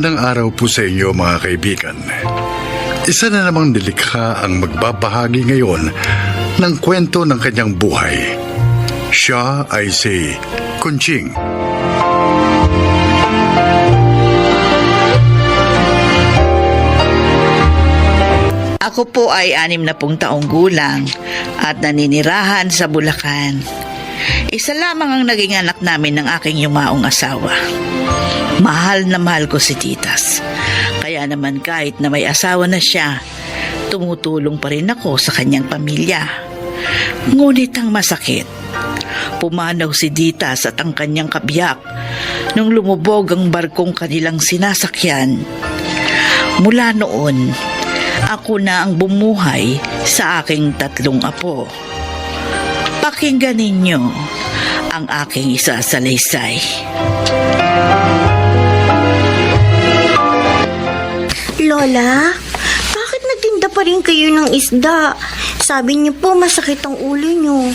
Magandang araw po sa inyo mga kaibigan. Isa na namang nilikha ang magbabahagi ngayon ng kwento ng kanyang buhay. Siya ay si Kunching. Ako po ay 60 taong gulang at naninirahan sa Bulacan. Isa lamang ang naging anak namin ng aking yumaong asawa. Mahal na mahal ko si Titas. Kaya naman kahit na may asawa na siya, tumutulong pa rin ako sa kanyang pamilya. Ngunit ang masakit, pumanaw si Titas at ang kanyang kabiyak nung lumubog ang barkong kanilang sinasakyan. Mula noon, ako na ang bumuhay sa aking 3 apo. Pakinggan ninyo ang aking isasalaysay. Lola, bakit nagtinda pa rin kayo ng isda? Sabi niyo po masakit ang ulo niyo.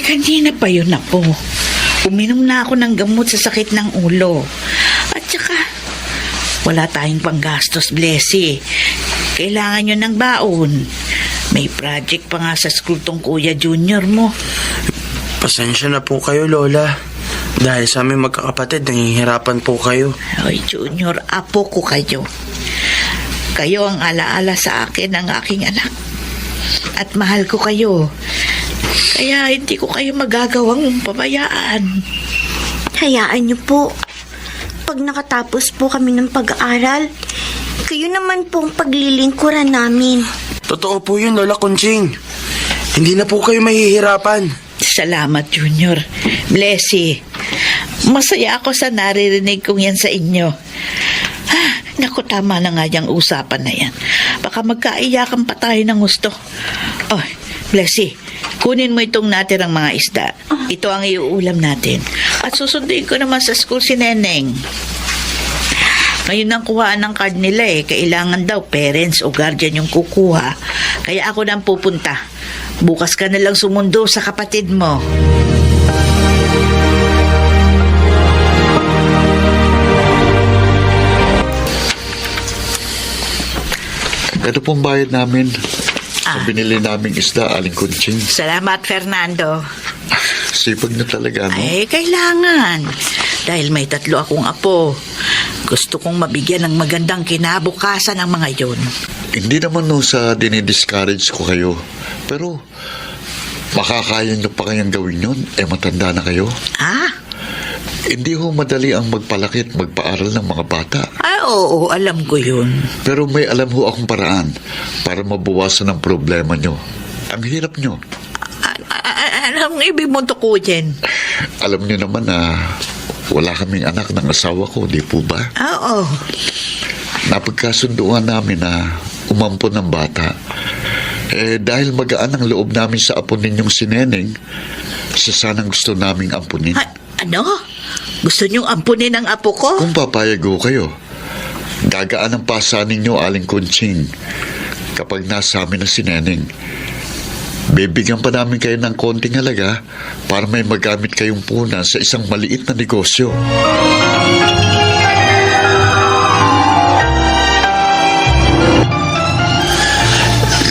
Kanina pa yun na po. Uminom na ako ng gamot sa sakit ng ulo. At saka, wala tayong panggastos, Blessy. Kailangan nyo ng baon. May project pa nga sa school tong Kuya Junior mo. Pasensya na po kayo, Lola. Dahil sa aming magkakapatid, nangihirapan po kayo. Ay, Junior, apo ko kayo. Kayo ang alaala sa akin ng aking anak. At mahal ko kayo. Kaya hindi ko kayo magagawang pabayaan. Hayaan niyo po. Pag nakatapos po kami ng pag-aaral, kayo naman po ang paglilingkuran namin. Totoo po yun, Lola Kunching. Hindi na po kayo mahihirapan. Salamat, Junior. Blessy. Masaya ako sa naririnig kong yan sa inyo. Naku, tama na nga yung usapan na yan. Baka magkaiyakan pa tayo ng gusto. Oh, Blessy, kunin mo itong natirang mga isda. Ito ang iuulam natin. At susunduin ko naman sa school si Neneng. Ngayon ang kuhaan ng card nila kailangan daw parents o guardian yung kukuha. Kaya ako nang pupunta. Bukas ka na lang sumundo sa kapatid mo. Ito pong bayad namin sa binili naming isda, Aling Kunching. Salamat, Fernando. Sipag na talaga, no? Kailangan. Dahil may 3 akong apo. Gusto kong mabigyan ng magandang kinabukasan ang mga yon. Hindi naman no sa dinidiscourage ko kayo. Pero, makakaya nyo pa kayang gawin yun? Matanda na kayo. Hindi ho madali ang magpalaki at magpaaral ng mga bata. Oo, alam ko yun. Pero may alam ho akong paraan para mabawasan ang problema nyo. Ang hirap nyo. Anong ibig mo tukuyin? Alam nyo naman na wala kaming anak ng asawa ko, di po ba? Oo. Napagkasunduan namin na umampon ng bata. Dahil magaan ang loob namin sa apo ninyong si Neneng, sanang gusto naming ampunin. Ano? Gusto niyong ampunin ang apo ko? Kung papayag ho kayo, gagaan ang pasa ninyo, Aling Kunching, kapag nasa amin na si Neneng. Bibigyan pa namin kayo ng konting halaga para may magamit kayong punan sa isang maliit na negosyo.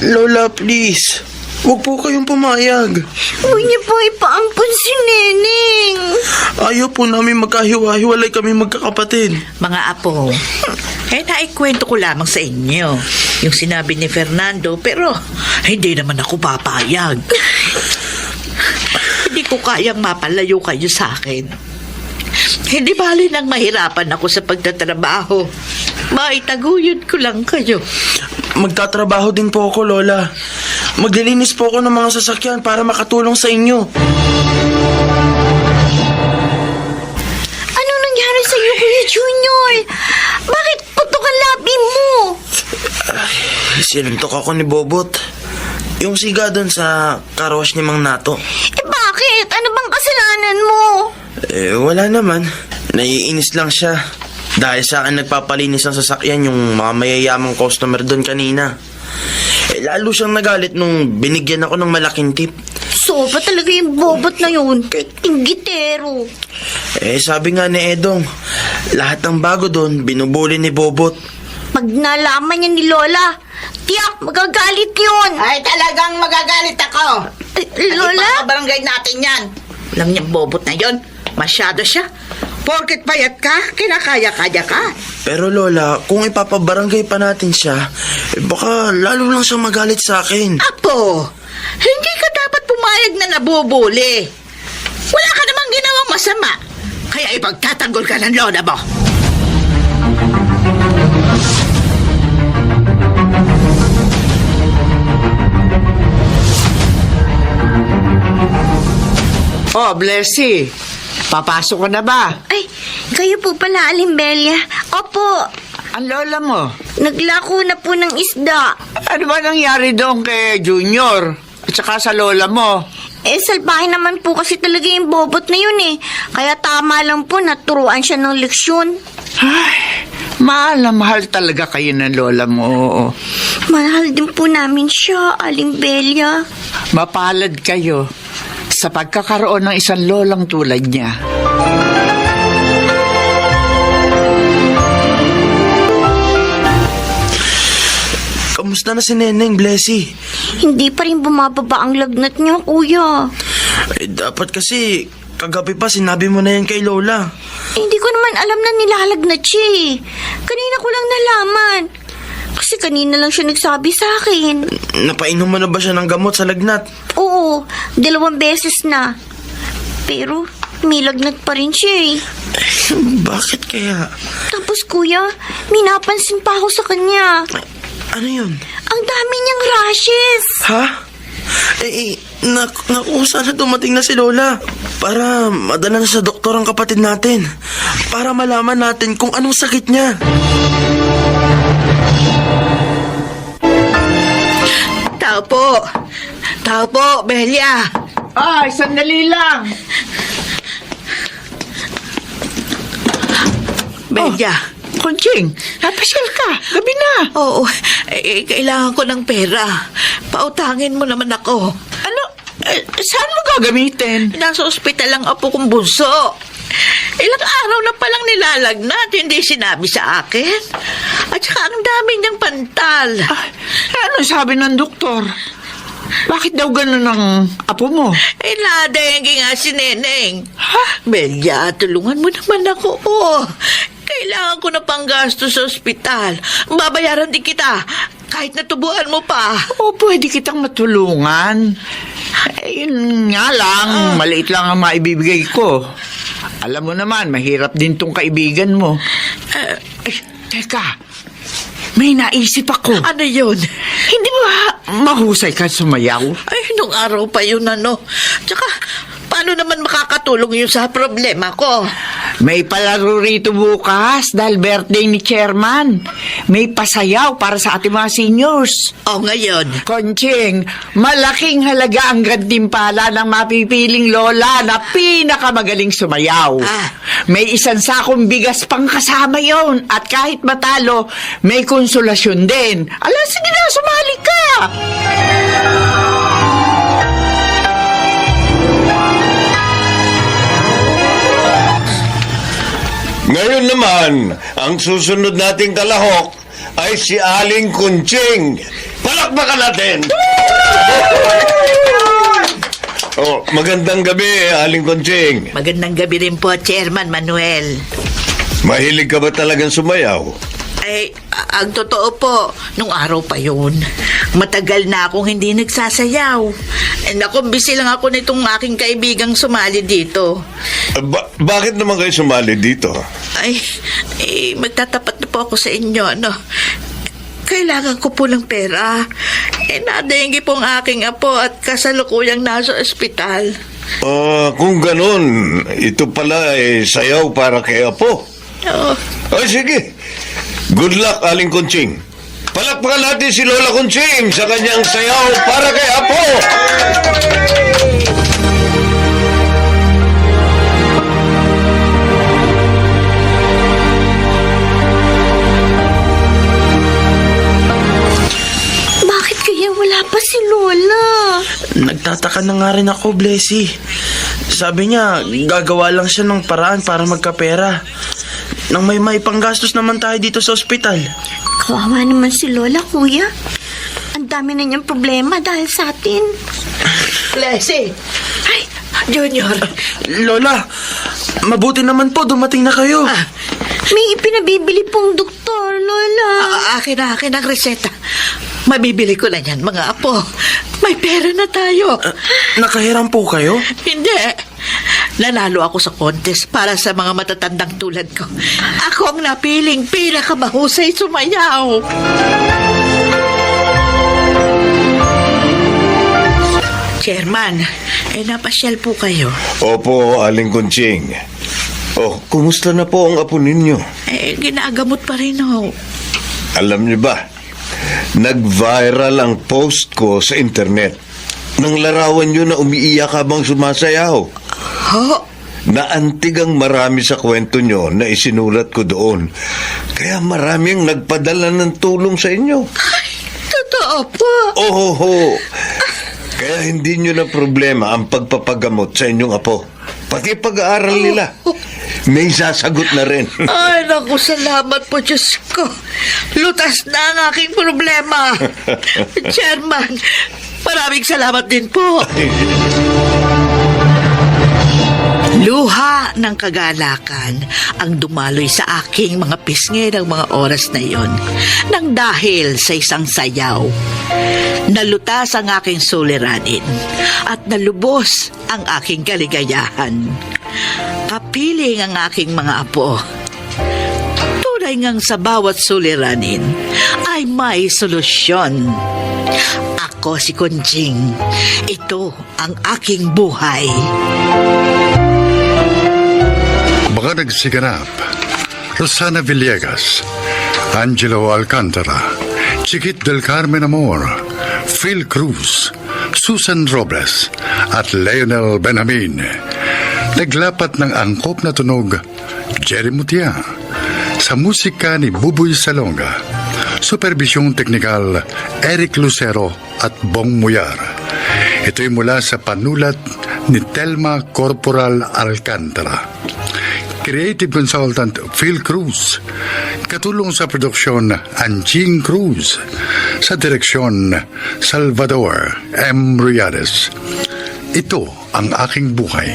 Lola, please. Huwag po kayong pumayag. Huwag niyo po ipaampun si Neneng. Ayaw po namin magkahiwa-hiwalay kami magkakapatid. Mga apo, naikwento ko lamang sa inyo yung sinabi ni Fernando, pero hindi naman ako papayag. Hindi ko kayang mapalayo kayo sa akin. Hindi bali nang mahirapan ako sa pagtatrabaho. Maitaguyod ko lang kayo. Magtatrabaho din po ako, Lola. Maglilinis po ako ng mga sasakyan para makatulong sa inyo. Anong nangyari sa iyo, Kuya Junior? Bakit putok ang labi mo? Sinuntok ako ni Bobot. Yung siga doon sa carwash ni Mang Nato. Bakit? Ano bang kasalanan mo? Wala naman. Naiinis lang siya. Dahil sa akin nagpapalinis ng sasakyan yung mga mayayamang customer doon kanina. lalo siyang nagalit nung binigyan ako ng malaking tip. Sobra talaga yung bobot na yun. Inggitero. Sabi nga ni Edong, lahat ng bago doon, binubuli ni Bobot. Pag nalaman niya ni Lola, tiyak, magagalit yun. Ay, talagang magagalit ako. Lola? Barangay natin yan. Alam niya, bobot na yon. Masyado siya. Porket payat ka, kinakaya-kaya ka. Pero Lola, kung ipapabarangay pa natin siya, baka lalo lang siya magalit sa akin. Apo, hindi ka dapat pumayag na nabubuli. Wala ka namang ginawang masama. Kaya ipagtatanggol ka ng lola mo. Oh, Blessy. Papasok ka na ba? Ay, kayo po pala, Alimbelia. Opo, Ang lola mo. naglako na po ng isda. Ano ba nangyari doon kay Junior? At saka sa lola mo? Salbahe naman po kasi talaga yung bobot na yun eh. Kaya tama lang po, naturuan siya ng leksyon. Ay, mahal na mahal talaga kayo ng lola mo. Mahal din po namin siya, Alimbelia. Mapalad kayo sa pagkakaroon ng isang lolang tulad niya. Kamusta na si Neneng, Blessy? Hindi pa rin bumababa ang lagnat niya, kuya. Dapat kasi, kagabi pa sinabi mo na yan kay Lola. Hindi ko naman alam na nilalagnat siya eh. Kanina ko lang nalaman. Kasi kanina lang siya nagsabi sa akin. Napainom mo na ba siya ng gamot sa lagnat? Oo, 2 beses na. Pero may lagnat pa rin siya eh. Bakit kaya? Tapos kuya, may napansin pa ako sa kanya. Ano yun? Ang dami niyang rashes. Ha? Naku, sana dumating na si Lola. Para madala na sa doktor ang kapatid natin. Para malaman natin kung anong sakit niya. Tao po. Tao po, Belia. Ay, sandali lang. Belia. Kunching, napasyal ka. Gabi na. Oo, kailangan ko ng pera. Pautangin mo naman ako. Ano? Saan mo gagamitin? Nasa ospital ang apo kong bunso. Ilang araw na palang nilalagnat, hindi sinabi sa akin. At saka ang dami niyang pantal. Ay, ano sabi ng doktor? Bakit daw ganun ang apo mo? Nadenggi nga si Neneng. Ha? Belia, tulungan mo naman ako. Kailangan ko na panggasto sa ospital. Babayaran din kita. Kahit natubuan mo pa. O, pwede kitang matulungan. Yun nga lang, maliit lang ang maibibigay ko. Alam mo naman, mahirap din tong kaibigan mo. Ay, teka. May naisip ako. Ano yun? Hindi ba mahusay ka sumayaw? Ay, nung araw pa yun, ano. Tsaka, paano naman makakatulong yun sa problema ko? May palaro rito bukas dahil birthday ni Chairman. May pasayaw para sa ating mga seniors. O ngayon, Konching, malaking halaga ang gantimpala ng mapipiling lola na pinakamagaling sumayaw. Ah. May isang sakong bigas pang kasama yon at kahit matalo, may konsolasyon din. Ala, sige na, sumali ka! Ngayon naman, ang susunod nating kalahok ay si Aling Kunching. Palakpakan natin! Oh, magandang gabi, Aling Kunching. magandang gabi rin po, Chairman Manuel. Mahilig ka ba talagang sumayaw? Ay, ang totoo po, nung araw pa yun, matagal na akong hindi nagsasayaw. Naku, busy lang ako nitong aking kaibigang sumali dito. Bakit naman kayo sumali dito? Ay, magtatapat na po ako sa inyo, ano. Kailangan ko po ng pera. Nadenggi po ang aking apo at kasalukuyang nasa ospital. Kung ganun, ito pala ay sayaw para kay Apo. Oh, Ay, sige. Good luck, Aling Kunching. Palakpakan natin si Lola Kunching sa kanyang sayaw para kay Apo. Bakit kayo Nagtataka na nga rin ako, Blessy. Sabi niya, gagawa lang siya ng paraan para magkapera. Nang may panggastos naman tayo dito sa ospital. Kawawa naman si Lola, kuya. Ang dami na niyang problema dahil sa atin. Blessing! Ay, Junior! Lola, mabuti naman po dumating na kayo. May ipinabibili pong doktor, Lola. Akin ang reseta. Mabibili ko na yan, mga apo. May pera na tayo. Nakahiram po kayo? Hindi. Nanalo ako sa contest para sa mga matatandang tulad ko. Ako ang napiling pinakamahusay sumayaw. Chairman, napasyal po kayo. Opo, Aling Kunching. Oh, kumusta na po ang apo ninyo? Ginagamot pa rin ho. Alam niyo ba, nag-viral ang post ko sa internet. Nang larawan niyo na umiiyak habang sumasayaw. Ho? Naantig ang marami sa kwento niyo na isinulat ko doon. Kaya maraming nagpadala ng tulong sa inyo. Totoo po. Ohoho. Kaya hindi niyo na problema ang pagpapagamot sa inyong apo. Pati pag-aaral nila. May sasagot na rin. Ay, naku, salamat po, Diyos ko. Lutas na ang aking problema. Chairman, maraming salamat din po. Luha ng kagalakan ang dumaloy sa aking mga pisngi ng mga oras na iyon. Nang dahil sa isang sayaw, nalutas ang aking suliranin at nalubos ang aking kaligayahan. Kapiling ang aking mga apo. Tunay ngang sa bawat suliranin ay may solusyon. Ako si Kunching. Ito ang aking buhay. Mga nagsiganap, Rosana Villegas, Angelo Alcantara, Chiquit del Carmen Amor, Phil Cruz, Susan Robles, at Leonel Benjamin. Naglapat ng angkop na tunog, Jerry Mutia. Sa musika ni Buboy Salonga, supervisyong teknikal, Eric Lucero at Bong Muyar. Ito'y mula sa panulat ni Telma Corporal Alcantara. Creative Consultant Phil Cruz. Katulong sa produksyon Anjing Cruz. Sa direksyon Salvador M. Riades. Ito ang aking buhay.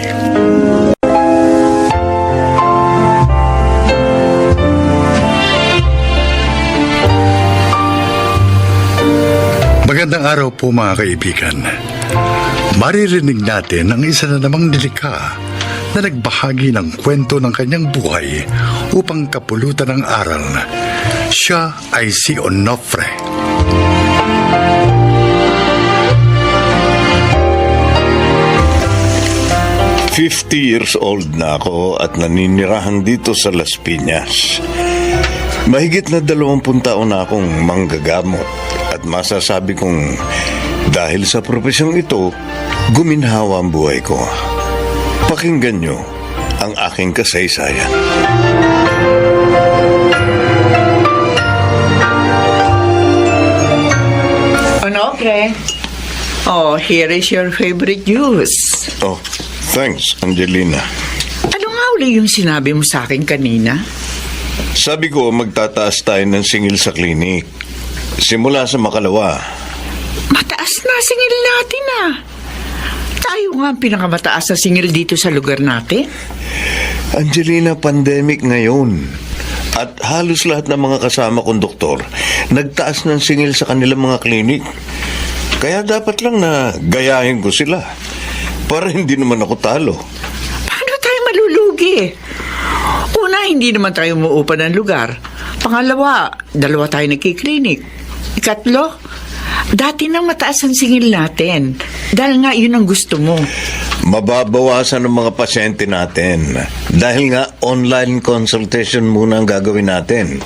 Magandang araw po mga kaibigan. Maririnig natin ang isa na namang nilikha na nagbahagi ng kwento ng kanyang buhay upang kapulutan ng aral. Siya ay si Onofre. Years old na ako at naninirahan dito sa Las Piñas. Mahigit na 20 taon na akong manggagamot at masasabi kong dahil sa profesyong ito, guminhawa ang buhay ko. Pakinggan niyo ang aking kasaysayan. Onofre. Oh, here is your favorite juice. Oh, thanks, Angelina. Ano nga uli yung sinabi mo sa akin kanina? Sabi ko, magtataas tayo ng singil sa klinik. Simula sa Makalawa. Mataas na singil natin ah. Tayo nga ang pinakamataas na singil dito sa lugar natin. Angelina, pandemic ngayon. At halos lahat ng mga kasama kong doktor nagtaas ng singil sa kanilang mga klinik. Kaya dapat lang na gayahin ko sila para hindi naman ako talo. Paano tayo malulugi? Una, hindi naman tayo umuupa ng lugar. Pangalawa, 2 tayo nagkiklinik. Ikatlo, dati nang mataas ang singil natin. Dahil nga yun ang gusto mo. Mababawasan ng mga pasyente natin dahil nga online consultation muna ang gagawin natin.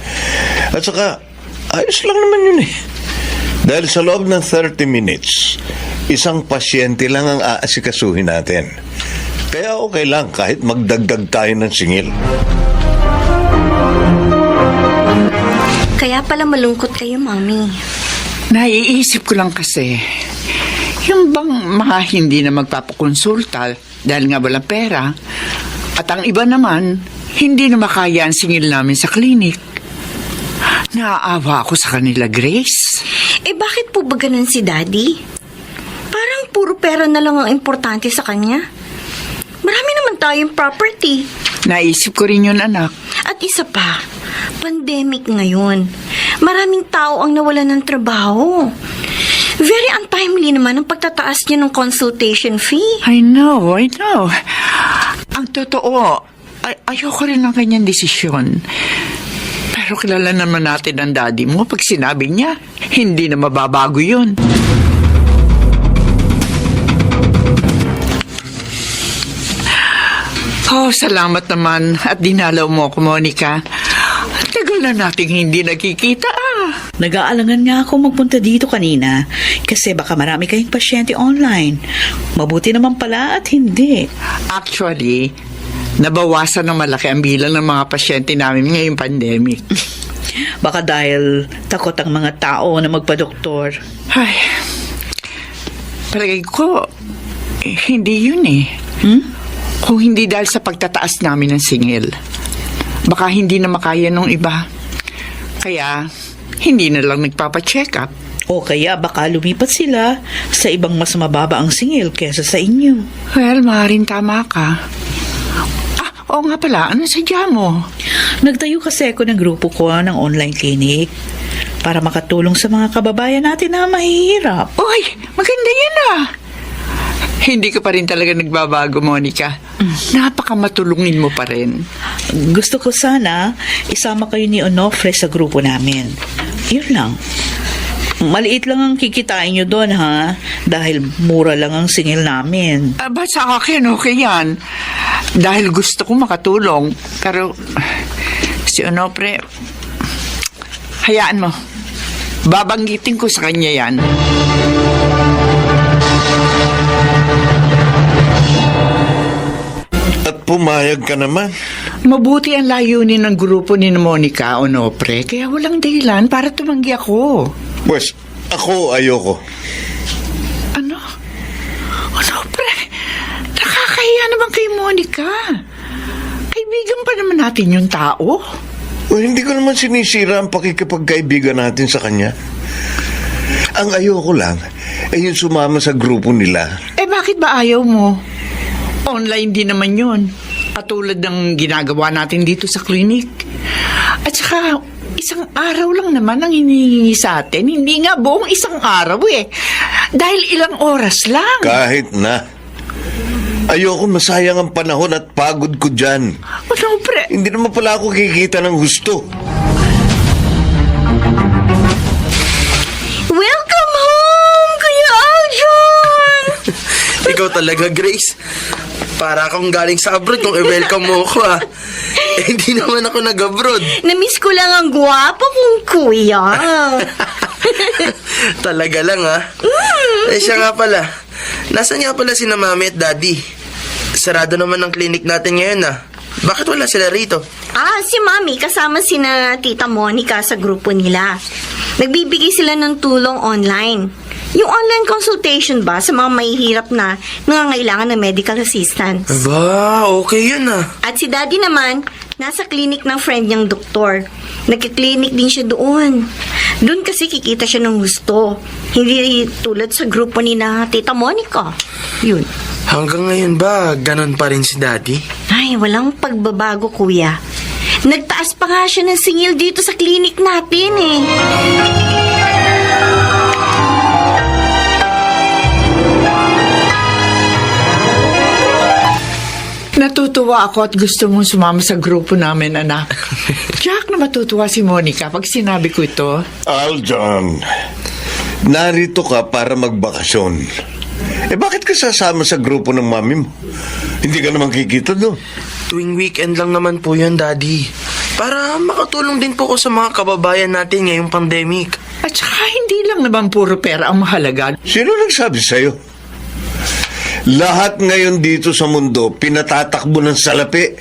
At saka, ayos lang naman yun eh. Dahil sa loob ng 30 minutes, isang pasyente lang ang aasikasuhin natin. Kaya okay lang kahit magdagdag tayo ng singil. Kaya pala malungkot kayo, Mami. Naiisip ko lang kasi, Yung bang mga hindi na magpapakonsulta dahil nga walang pera, at ang iba naman, hindi na makaya ang singil namin sa klinik. Naaawa ako sa kanila, Grace. Bakit po ba ganun si Daddy? Parang puro pera na lang ang importante sa kanya. Marami naman tayong property. Naisip ko rin yun, anak. At isa pa, pandemic ngayon. Maraming tao ang nawalan ng trabaho. Very untimely naman ang pagtataas niya ng consultation fee. I know. Ang totoo, ayoko rin ng kanyang desisyon. Pero kilala naman natin ang daddy mo. Pag sinabi niya, hindi na mababago yun. Oh, salamat naman at dinalaw mo ako, Monica. Tagal na nating hindi nakikita Nag-aalangan nga ako magpunta dito kanina kasi baka marami kayong pasyente online. Mabuti naman pala at hindi. Actually, nabawasan ng malaki ang bilang ng mga pasyente namin ngayong pandemic. Baka dahil takot ang mga tao na magpa-doktor. Ay, palagay ko, hindi yun eh. Kung hindi dahil sa pagtataas namin ng singil, baka hindi na makaya nung iba. Kaya, hindi na lang nagpapacheck up. O kaya baka lumipat sila sa ibang mas mababa ang singil kesa sa inyo. Well, maaaring tama ka. Oo nga pala, ano sadya mo? Nagtayo kasi ako ng grupo ko ng online clinic para makatulong sa mga kababayan natin na mahihirap. Uy, maganda yan Hindi ka pa rin talaga nagbabago, Monica. Napakamatulungin mo pa rin. Gusto ko sana isama kayo ni Onofre sa grupo namin. Yun lang. Maliit lang ang kikitain nyo doon, ha? Dahil mura lang ang singil namin. Ba't sa akin, okay yan? Dahil gusto ko makatulong. Pero, si Onofre, hayaan mo. Babanggitin ko sa kanya yan. At pumayag ka naman. Mabuti ang layunin ng grupo ni Monica, Onofre, kaya walang dahilan para tumanggi ako. Pues, ako ayoko. Ano? Onofre, nakakahiya naman kay Monica. Kaibigan pa naman natin yung tao. O, hindi ko naman sinisira ang pakikipagkaibigan natin sa kanya. Ang ayoko lang ay yung sumama sa grupo nila. Bakit ba ayaw mo? Online din naman yun. Katulad ng ginagawa natin dito sa klinik. At saka, isang araw lang naman ang hinihingi sa atin. Hindi nga buong isang araw Dahil ilang oras lang. Kahit na. Ayoko masayang ang panahon at pagod ko dyan. Onofre, Hindi naman pala ako kikita ng gusto. Welcome home, Kuya Aljon! Ikaw talaga, Grace. Para akong galing sa abroad kung i-welcome mo ako hindi naman ako nag-abroad. Namiss ko lang ang gwapo kong kuya. Talaga lang siya nga pala. Nasaan nga pala si na Mami at Daddy? Sarado naman ang clinic natin ngayon Bakit wala sila rito? Si Mami kasama sina Tita Monica sa grupo nila. Nagbibigay sila ng tulong online. Yung online consultation ba sa mga mahihirap na nangangailangan ng medical assistance. Aba, okay yun At si Daddy naman, nasa clinic ng friend niyang doktor. Nagkiklinik din siya doon. Doon kasi kikita siya ng gusto. Hindi tulad sa grupo ni na Tita Monica. Yun. Hanggang ngayon ba, ganun pa rin si Daddy? Ay, walang pagbabago, kuya. Nagtaas pa nga siya ng singil dito sa clinic natin natutuwa ako at gusto mong sumama sa grupo namin, anak. Jack na matutuwa si Monica pag sinabi ko ito. Aljon, narito ka para magbakasyon. Bakit ka sasama sa grupo ng mami mo? Hindi ka naman kikita doon. Tuwing weekend lang naman po yun, Daddy. Para makatulong din po ko sa mga kababayan natin ngayong pandemic. At saka hindi lang naman puro pera ang mahalaga. Sino nagsabi sa'yo? Lahat ngayon dito sa mundo, pinatatakbo ng salapi.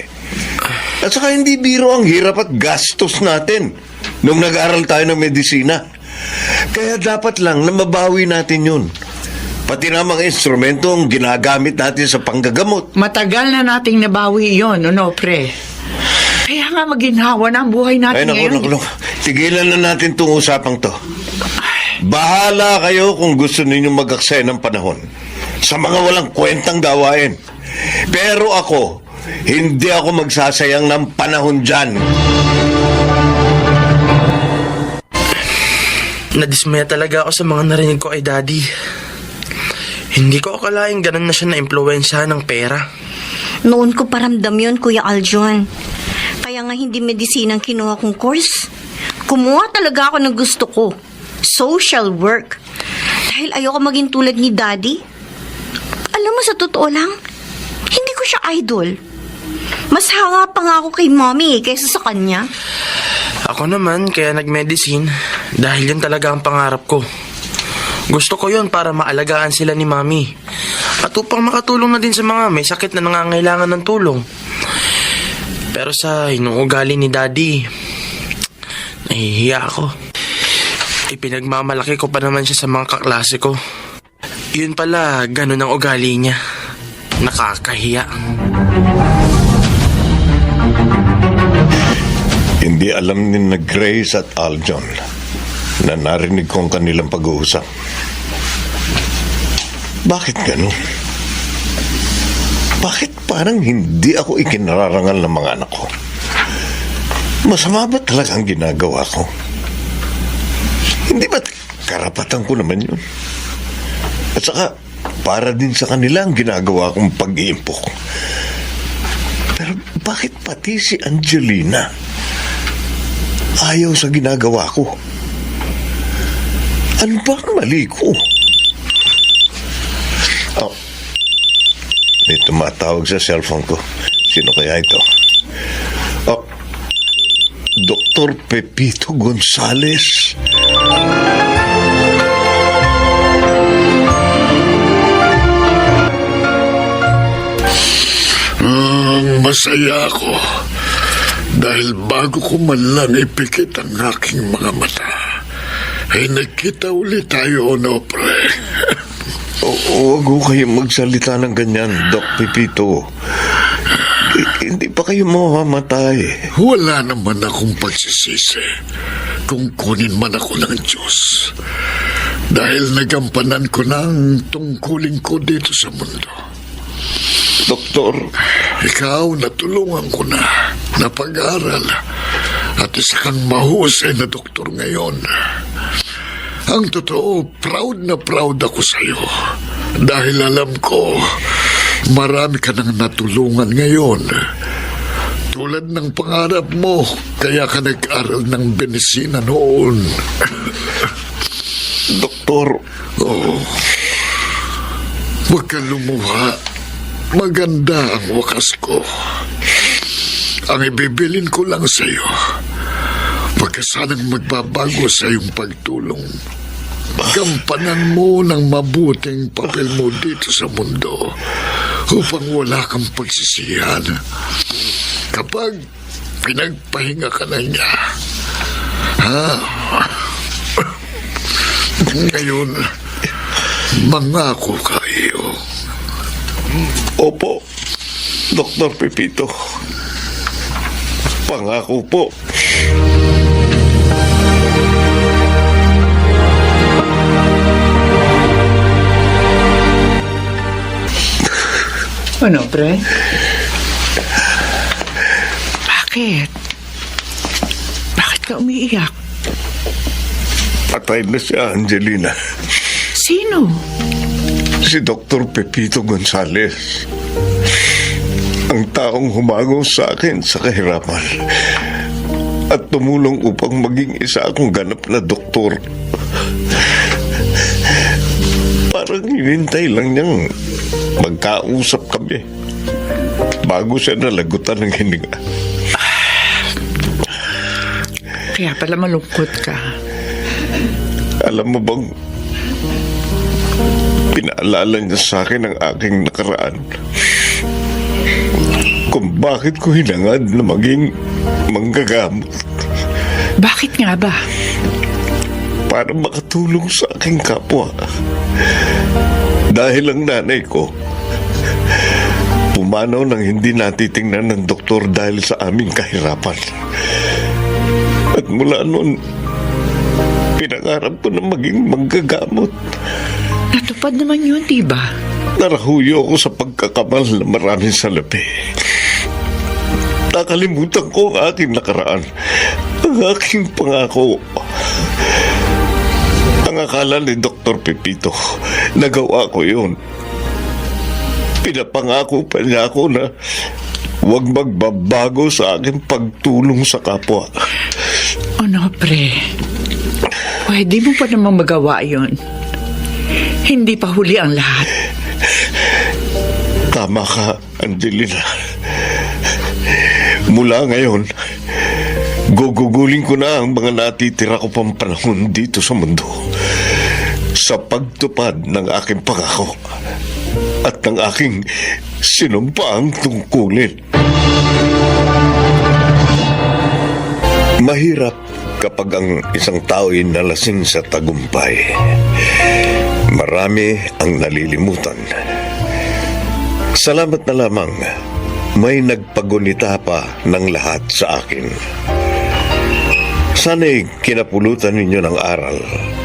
At saka hindi biro ang hirap at gastos natin nung nag-aral tayo ng medisina. Kaya dapat lang na mabawi natin yun. Pati na mga instrumentong ginagamit natin sa panggagamot. Matagal na nating nabawi yon, ano, pre? Kaya nga maginhawa na ang buhay Ay, natin ngayon. naku. Tigilan na natin itong usapang to. Bahala kayo kung gusto ninyo mag-aksaya ng panahon sa mga walang kwentang gawain. Pero ako, hindi ako magsasayang ng panahon dyan. Nadismaya talaga ako sa mga narinig ko kay Daddy. Hindi ko akalaing ganun na siya na-impluwensyahan ng pera. Noon ko paramdam yun, Kuya Aljon. Kaya nga hindi medisina ang kinuha kong course. Kumuha talaga ako ng gusto ko. Social work. Dahil ayoko maging tulad ni Daddy. Alam mo, sa totoo lang, hindi ko siya idol. Mas hanga pa nga ako kay Mommy kaysa sa kanya. Ako naman, kaya nag-medicine dahil yun talaga ang pangarap ko. Gusto ko yun para maalagaan sila ni Mami. At upang makatulong na din sa mga may sakit na nangangailangan ng tulong. Pero sa inuugali ni Daddy, nahihiya ako. Ipinagmamalaki ko pa naman siya sa mga kaklase ko. Yun pala, ganun ang ugali niya. Nakakahiya. Hindi alam ni na Grace at Aljon na narinig kong kanilang pag-uusap. Bakit ganun? Bakit parang hindi ako ikinararangal ng mga anak ko? Masama ba talaga ang ginagawa ko? Hindi ba karapatan ko naman yun? At saka, para din sa kanila ang ginagawa kong pag-iimpok. Pero bakit pati si Angelina ayaw sa ginagawa ko? Ano ba ang mali ko? Oh, may tumatawag sa cellphone ko. Sino kaya ito? Oh, Dr. Pepito Gonzales. Masaya ako dahil bago ko man lang ipikit ang aking mga mata, ay nagkita ulit tayo, no, pre? Huwag ko kayong magsalita ng ganyan, Doc Pepito. Hindi pa kayo mamamatay. Wala naman akong pagsisisi kung kunin man ako ng Diyos. Dahil nagampanan ko na ang tungkulin ko dito sa mundo. Doktor, Ikaw, natulungan ko na pag-aral at isa kang mahusay na doktor ngayon. Ang totoo, proud na proud ako sa iyo dahil alam ko marami ka nang natulungan ngayon. Tulad ng pangarap mo, kaya ka nag-aral ng medisina noon. Doktor, Oh, huwag ka lumuha. Maganda ang wakas ko. Ang ibibilin ko lang sa iyo, huwag ka sanang magbabago sa iyong pagtulong. Gampanan mo ng mabuting papel mo dito sa mundo upang wala kang pagsisihan kapag pinagpahinga ka na niya. Ha? Ngayon, mangako ka iyo. opo, Dr. Pepito. Pangako po. Ano, pre? Bakit? Bakit ka umiiyak? Patay na si Angelina. Sino? Si Dr. Pepito Gonzales. Ang taong humango sa akin sa kahirapan at tumulong upang maging isa akong ganap na doktor. Parang hinintay lang niyang magkausap kami bago siya nalagutan ng hininga. Kaya pala malungkot ka. Alam mo bang pinaalala niya sa akin ang aking nakaraan kung bakit ko hinangad na maging manggagamot Bakit nga ba? para makatulong sa aking kapwa. Dahil ang nanay ko, pumanaw nang hindi natitingnan ng doktor dahil sa aming kahirapan. At mula noon, pinangarap ko na maging manggagamot. Natupad naman yun, di ba? Narahuyo ako sa pagkakamal na maraming salapi. Nakalimutan ko ang aking nakaraan, ang aking pangako. Ang akala ni Dr. Pepito, nagawa ko yun. Pinapangako pa niya ako na huwag magbabago sa aking pagtulong sa kapwa. Ano, pre? Pwede mo pa naman magawa yun. Hindi pa huli ang lahat. Tama ka, Angelina. Mula ngayon, gugugulin ko na ang mga natitira ko pang panahon dito sa mundo sa pagtupad ng aking pangako at ng aking sinumpaang tungkulin. Mahirap kapag ang isang tao'y nalasing sa tagumpay. Marami ang nalilimutan. Salamat na lamang, may nagpagunita pa ng lahat sa akin. Sana'y kinapulutan ninyo ng aral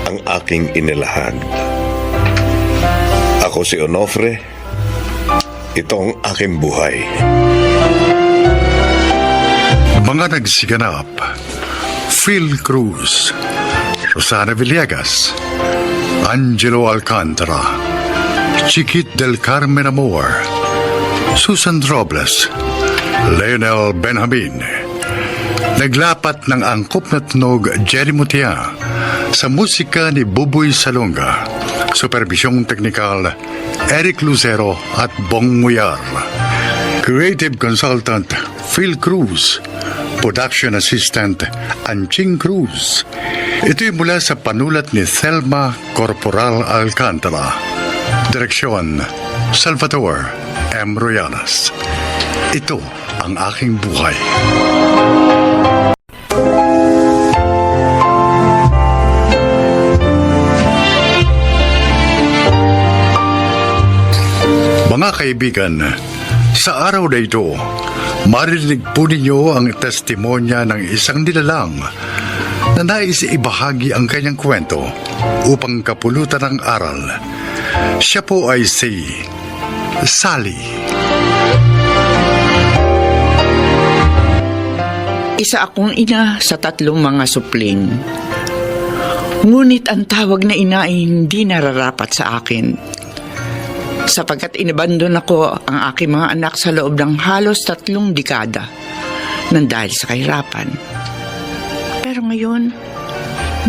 ang aking inilahad. Ako si Onofre. Ito ang aking buhay. Mga nagsiganap: Phil Cruz, Rosana Villegas, Angelo Alcantara, Chiquit del Carmen Amor, Susan Robles, Leonel Benjamin. Naglapat ng angkop na tunog Jerry Mutia, sa musika ni Buboy Salonga, supervisyong teknikal Eric Lucero at Bong Muyar, creative consultant Phil Cruz, production assistant Anching Cruz. Ito'y mula sa panulat ni Thelma Corporal Alcantara, direksyon Salvador M. Royanas. Ito ang aking buhay. Mga kaibigan, sa araw na ito, marinig po ninyo ang testimonya ng isang nilalang na nais ibahagi ang kanyang kwento upang kapulutan ng aral. Siya po ay si Sally. Isa akong ina sa 3 mga supling. Ngunit ang tawag na ina ay hindi nararapat sa akin. Sapagkat inabandon ako ang aking mga anak sa loob ng halos 3 dekada nang dahil sa kahirapan. Pero ngayon,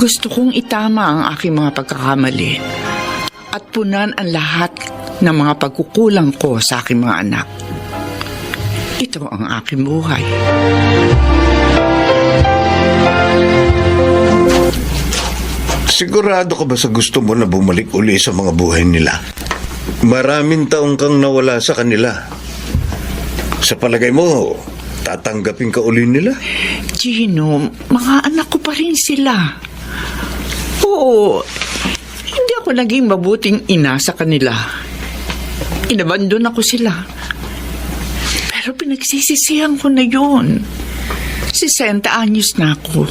gusto kong itama ang aking mga pagkakamali at punan ang lahat ng mga pagkukulang ko sa aking mga anak. Ito ang aking buhay. Sigurado ka ba sa gusto mo na bumalik uli sa mga buhay nila? Maraming taong kang nawala sa kanila. Sa palagay mo, tatanggapin ka uli nila? Gino, mga anak ko pa rin sila. Oo, hindi ako naging mabuting ina sa kanila. Inabandon ako sila. Pero pinagsisisihan ko na yun. 60 anyos na ako.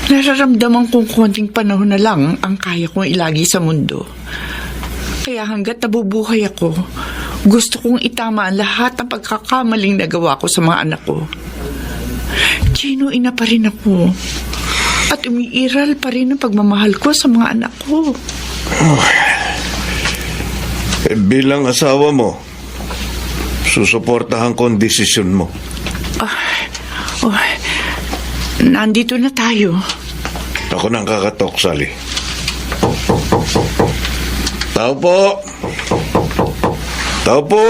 Nararamdaman kong konting panahon na lang ang kaya kong ilagi sa mundo. Kaya hanggat nabubuhay ako, gusto kong itama ang lahat ng pagkakamaling nagawa ko sa mga anak ko. Gino, ina pa rin ako. At umiiral pa rin ang pagmamahal ko sa mga anak ko. Bilang asawa mo, susuportahan ko ang desisyon mo. Nandito na tayo. Ako nang kakatok, Sally. Tao po! Tao po!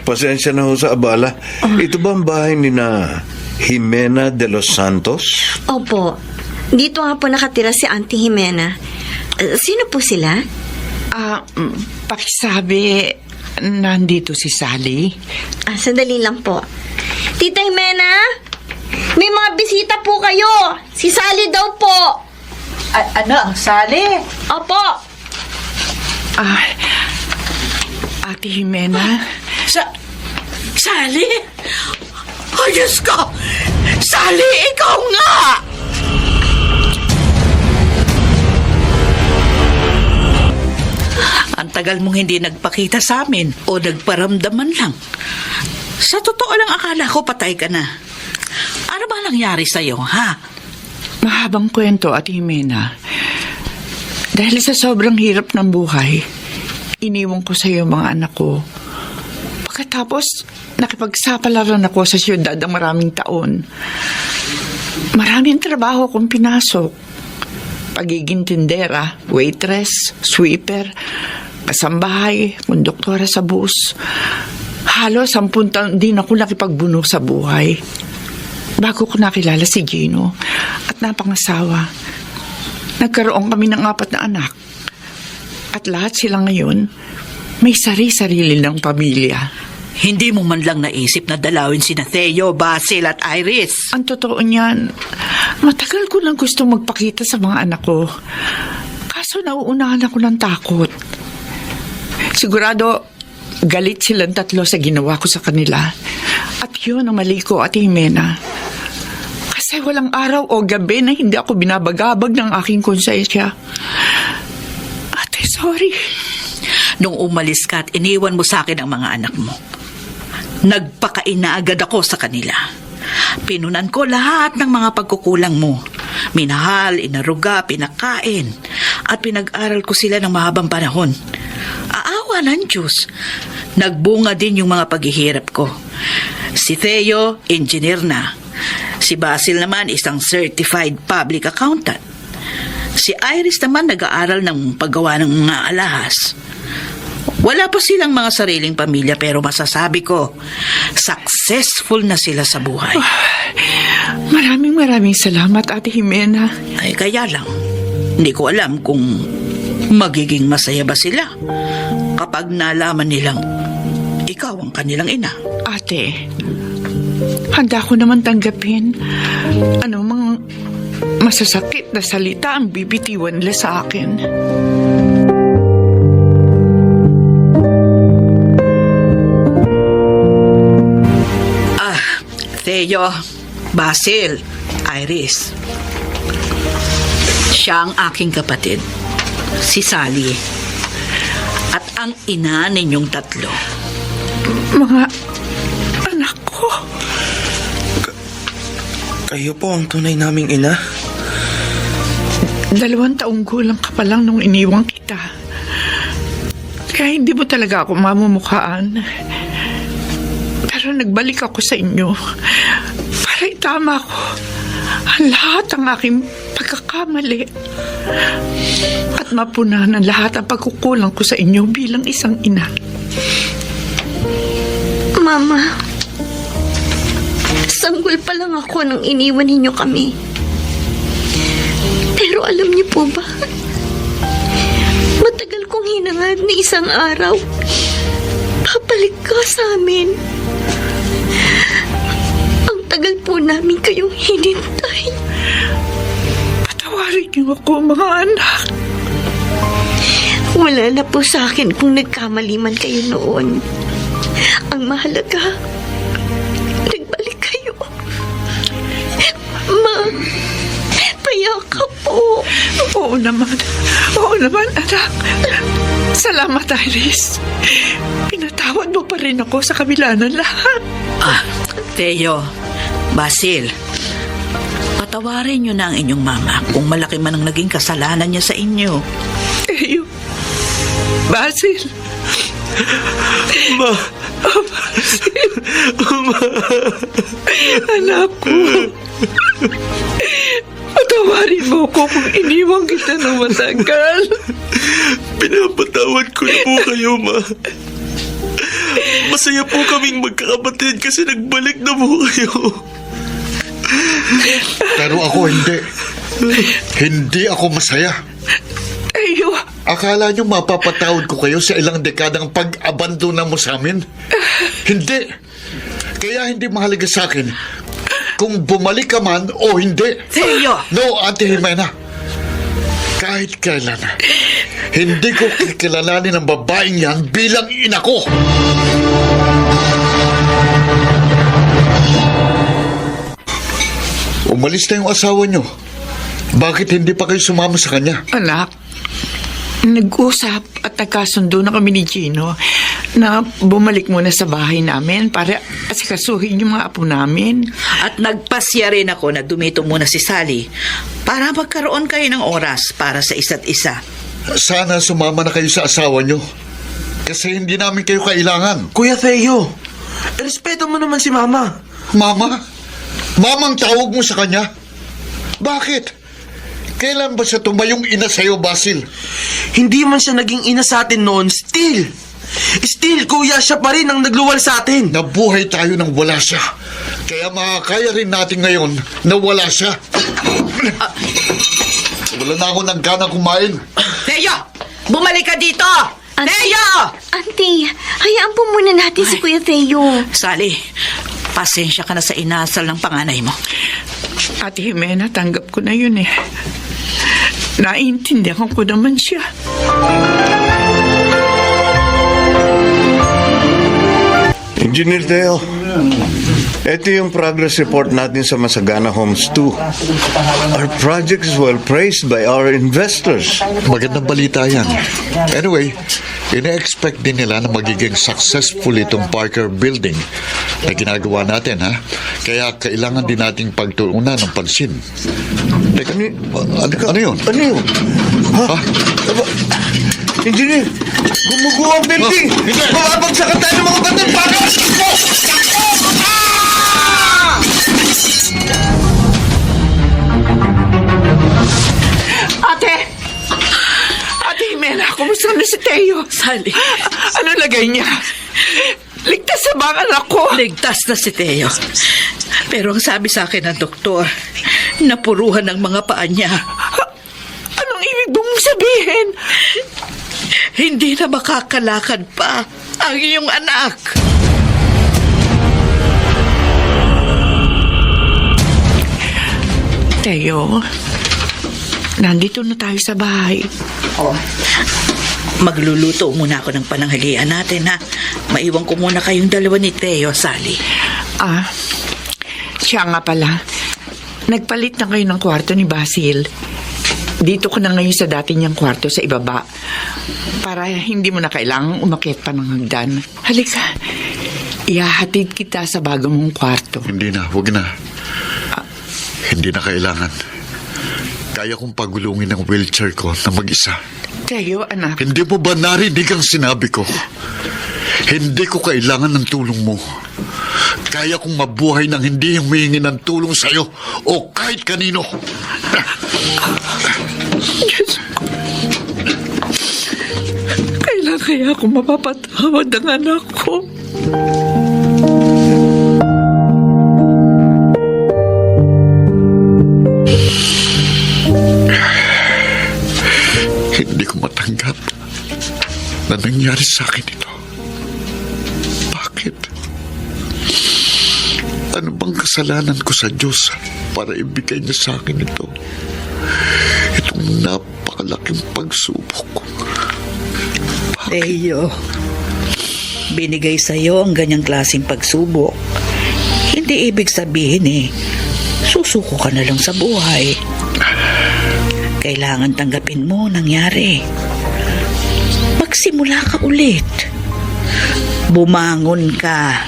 Pasensya na ho sa abala. Ito ba ang bahay ni na Jimena de los Santos? Opo. Dito nga po nakatira si Auntie Jimena. Sino po sila? Pakisabi, nandito si Sally. Sandali lang po. Tita Jimena? May mga bisita po kayo. Si Sally daw po. Ano, Sally? Opo! Ate Jimena, Sally? Oh, Diyos ko! Sally, ikaw nga! Ang tagal mong hindi nagpakita sa amin o nagparamdaman lang. Sa totoo lang, akala ko patay ka na. Ano ba nangyari sa'yo, ha? mahabang kwento, Ate Jimena. Dahil sa sobrang hirap ng buhay, iniwan ko sa iyo mga anak ko. Pagkatapos, nakipagsapalaran ako sa siyudad ng maraming taon. Maraming trabaho kong pinasok. Pagiging tindera, waitress, sweeper, kasambahay, konduktora sa bus. Halos 10 taon din ako nakipagbuno sa buhay. Bago ko nakilala si Gino at napangasawa, nagkaroon kami ng 4 na anak. At lahat sila ngayon, may sari-sarili ng pamilya. Hindi mo man lang naisip na dalawin sina Theo, Basil at Iris. Ang totoo niyan, matagal ko lang gusto magpakita sa mga anak ko. Kaso nauunahan ako ng takot. Sigurado, galit silang 3 sa ginawa ko sa kanila. At yun ang mali ko, Ate Jimena. Kasi walang araw o gabi na hindi ako binabagabag ng aking konsensya. Ate, sorry. Nung umalis ka at iniwan mo sa akin ang mga anak mo, nagpakaina agad ako sa kanila. Pinunan ko lahat ng mga pagkukulang mo. Minahal, inaruga, pinakain, at pinag-aral ko sila ng mahabang panahon. Aawa ng Diyos, nagbunga din yung mga paghihirap ko. Si Theo, engineer na. Si Basil naman, isang certified public accountant. Si Iris naman nag-aaral ng paggawa ng mga alahas. Wala pa silang mga sariling pamilya pero masasabi ko, successful na sila sa buhay. Maraming salamat, Ate Jimena. Ay kaya lang, hindi ko alam kung magiging masaya ba sila kapag nalaman nilang ikaw ang kanilang ina. Ate, handa ko naman tanggapin anumang masasakit na salita ang bibitiwan nila sa akin. Theo, Basil, Iris. Siya ang aking kapatid, si Sally. At ang ina ninyong 3. Mga anak ko. Kayo po ang tunay naming ina? 2 taong gulang ka pa lang nung iniwang kita. Kaya hindi mo talaga ako mamumukhaan. Pero nagbalik ako sa inyo para itama ko ang lahat ng aking pagkakamali at mapunahan ang lahat ang pagkukulang ko sa inyo bilang isang ina. Mama, sanggol pa lang ako nang iniwan ninyo kami. Pero alam niyo po ba, matagal kong hinangad na isang araw, babalik ka sa amin. Ang tagal po namin kayong hinintay. Patawarin niyo ako, mga anak. Wala na po sa akin kung nagkamali man kayo noon. Ang mahalaga, nagbalik kayo. Ma, payakap po. Oo naman, anak. Salamat, Iris. Pinatawad mo pa rin ako sa kabila ng lahat. Theo, Basil, patawarin niyo na ang inyong mama kung malaki man ang naging kasalanan niya sa inyo. Eyo, Basil. Ma! Anak ko. Patawarin mo ko kung iniwang kita ng matagal. Pinapatawad ko na po kayo, Ma. Masaya po kaming magkakapatid kasi nagbalik na po kayo. Pero ako hindi. Hindi ako masaya. Eyo, Akala nyo mapapatawad ko kayo sa ilang dekadang pag-abandona mo sa amin? Hindi. Kaya hindi mahalaga sa akin kung bumalik ka man o hindi. Theo! No, Ate Jimena. Kahit kailan, hindi ko kikilalanin ang babaeng yan bilang ina ko. Umalis na yung asawa nyo. Bakit hindi pa kayo sumama sa kanya? Anak, nag-usap at nagkasundo na kami ni Gino na bumalik muna sa bahay namin para asikasuhin yung mga apo namin. At nagpasya rin ako na dumito muna si Sally para magkaroon kayo ng oras para sa isa't isa. Sana sumama na kayo sa asawa nyo. Kasi hindi namin kayo kailangan. Kuya Theo, respeto mo naman si Mama. Mama? Mamang tawag mo sa kanya? Bakit? Kailan ba siya tumayong ina sa'yo, Basil? Hindi man siya naging ina sa atin noon, still, kuya, siya pa rin ang nagluwal sa atin. Nabuhay tayo nang wala siya. Kaya makakaya rin natin ngayon na wala siya. Wala na ako ng gana kumain. Teo! Bumalik ka dito! Teo! Auntie, hayaan po muna natin si Kuya Theo. Sally, pasensya ka na sa inasal ng panganay mo. Ate Jimena, tanggap ko na yun eh. Naiintindihan ko naman siya. Engineer Theo, ito yung progress report natin sa Masagana Homes 2. Our project is well praised by our investors. Magandang balita yan. Anyway, ina-expect din nila na magiging successful itong Parker Building na ginagawa natin, ha? Kaya kailangan din nating pagtuunan ng pansin. Teka, ano yun? Ano yun? Ha? Engineer, gumuguho ang building! Hindi! Mababagsakan tayo ng mga batong pagas! Ate Jimena, kumusta na si Teo? Sally, Ano lagay niya? Ligtas sa bang anak ko? ligtas na si Teo. Pero ang sabi sa akin ng doktor, napuruhan ng mga paa niya. Anong ibig mong sabihin? Hindi na makakalakad pa ang iyong anak. Teo, nandito na tayo sa bahay. Magluluto muna ako ng pananghalian natin, ha? Maiwan ko muna kayong dalawa ni Teo, Sally. Siya nga pala. Nagpalit na kayo ng kwarto ni Basil. Dito ko na ngayon sa dati niyang kwarto sa ibaba. Para hindi mo na kailangang umakyat pa ng hagdan. Halika. Ihahatid kita sa bago mong kwarto. Hindi na, huwag na. Hindi na kailangan. Kaya kong pagulungin ang wheelchair ko na mag-isa. Teo, anak. Hindi mo ba narinig ang sinabi ko? Hindi ko kailangan ng tulong mo. Kaya kong mabuhay nang hindi humihingi ng tulong sa'yo o kahit kanino. Diyos ko. Kailan kaya ako mapapatawad ang anak ko? Hindi ko matanggap na nangyari sa akin ito. Bakit? Ano bang kasalanan ko sa Diyos para ibigay niya sa akin ito? Itong napakalaking pagsubok. Teo, binigay sa'yo ang ganyang klaseng pagsubok. Hindi ibig sabihin susuko ka na lang sa buhay. Kailangan tanggapin mo nangyari. Magsimula ka ulit. Bumangon ka.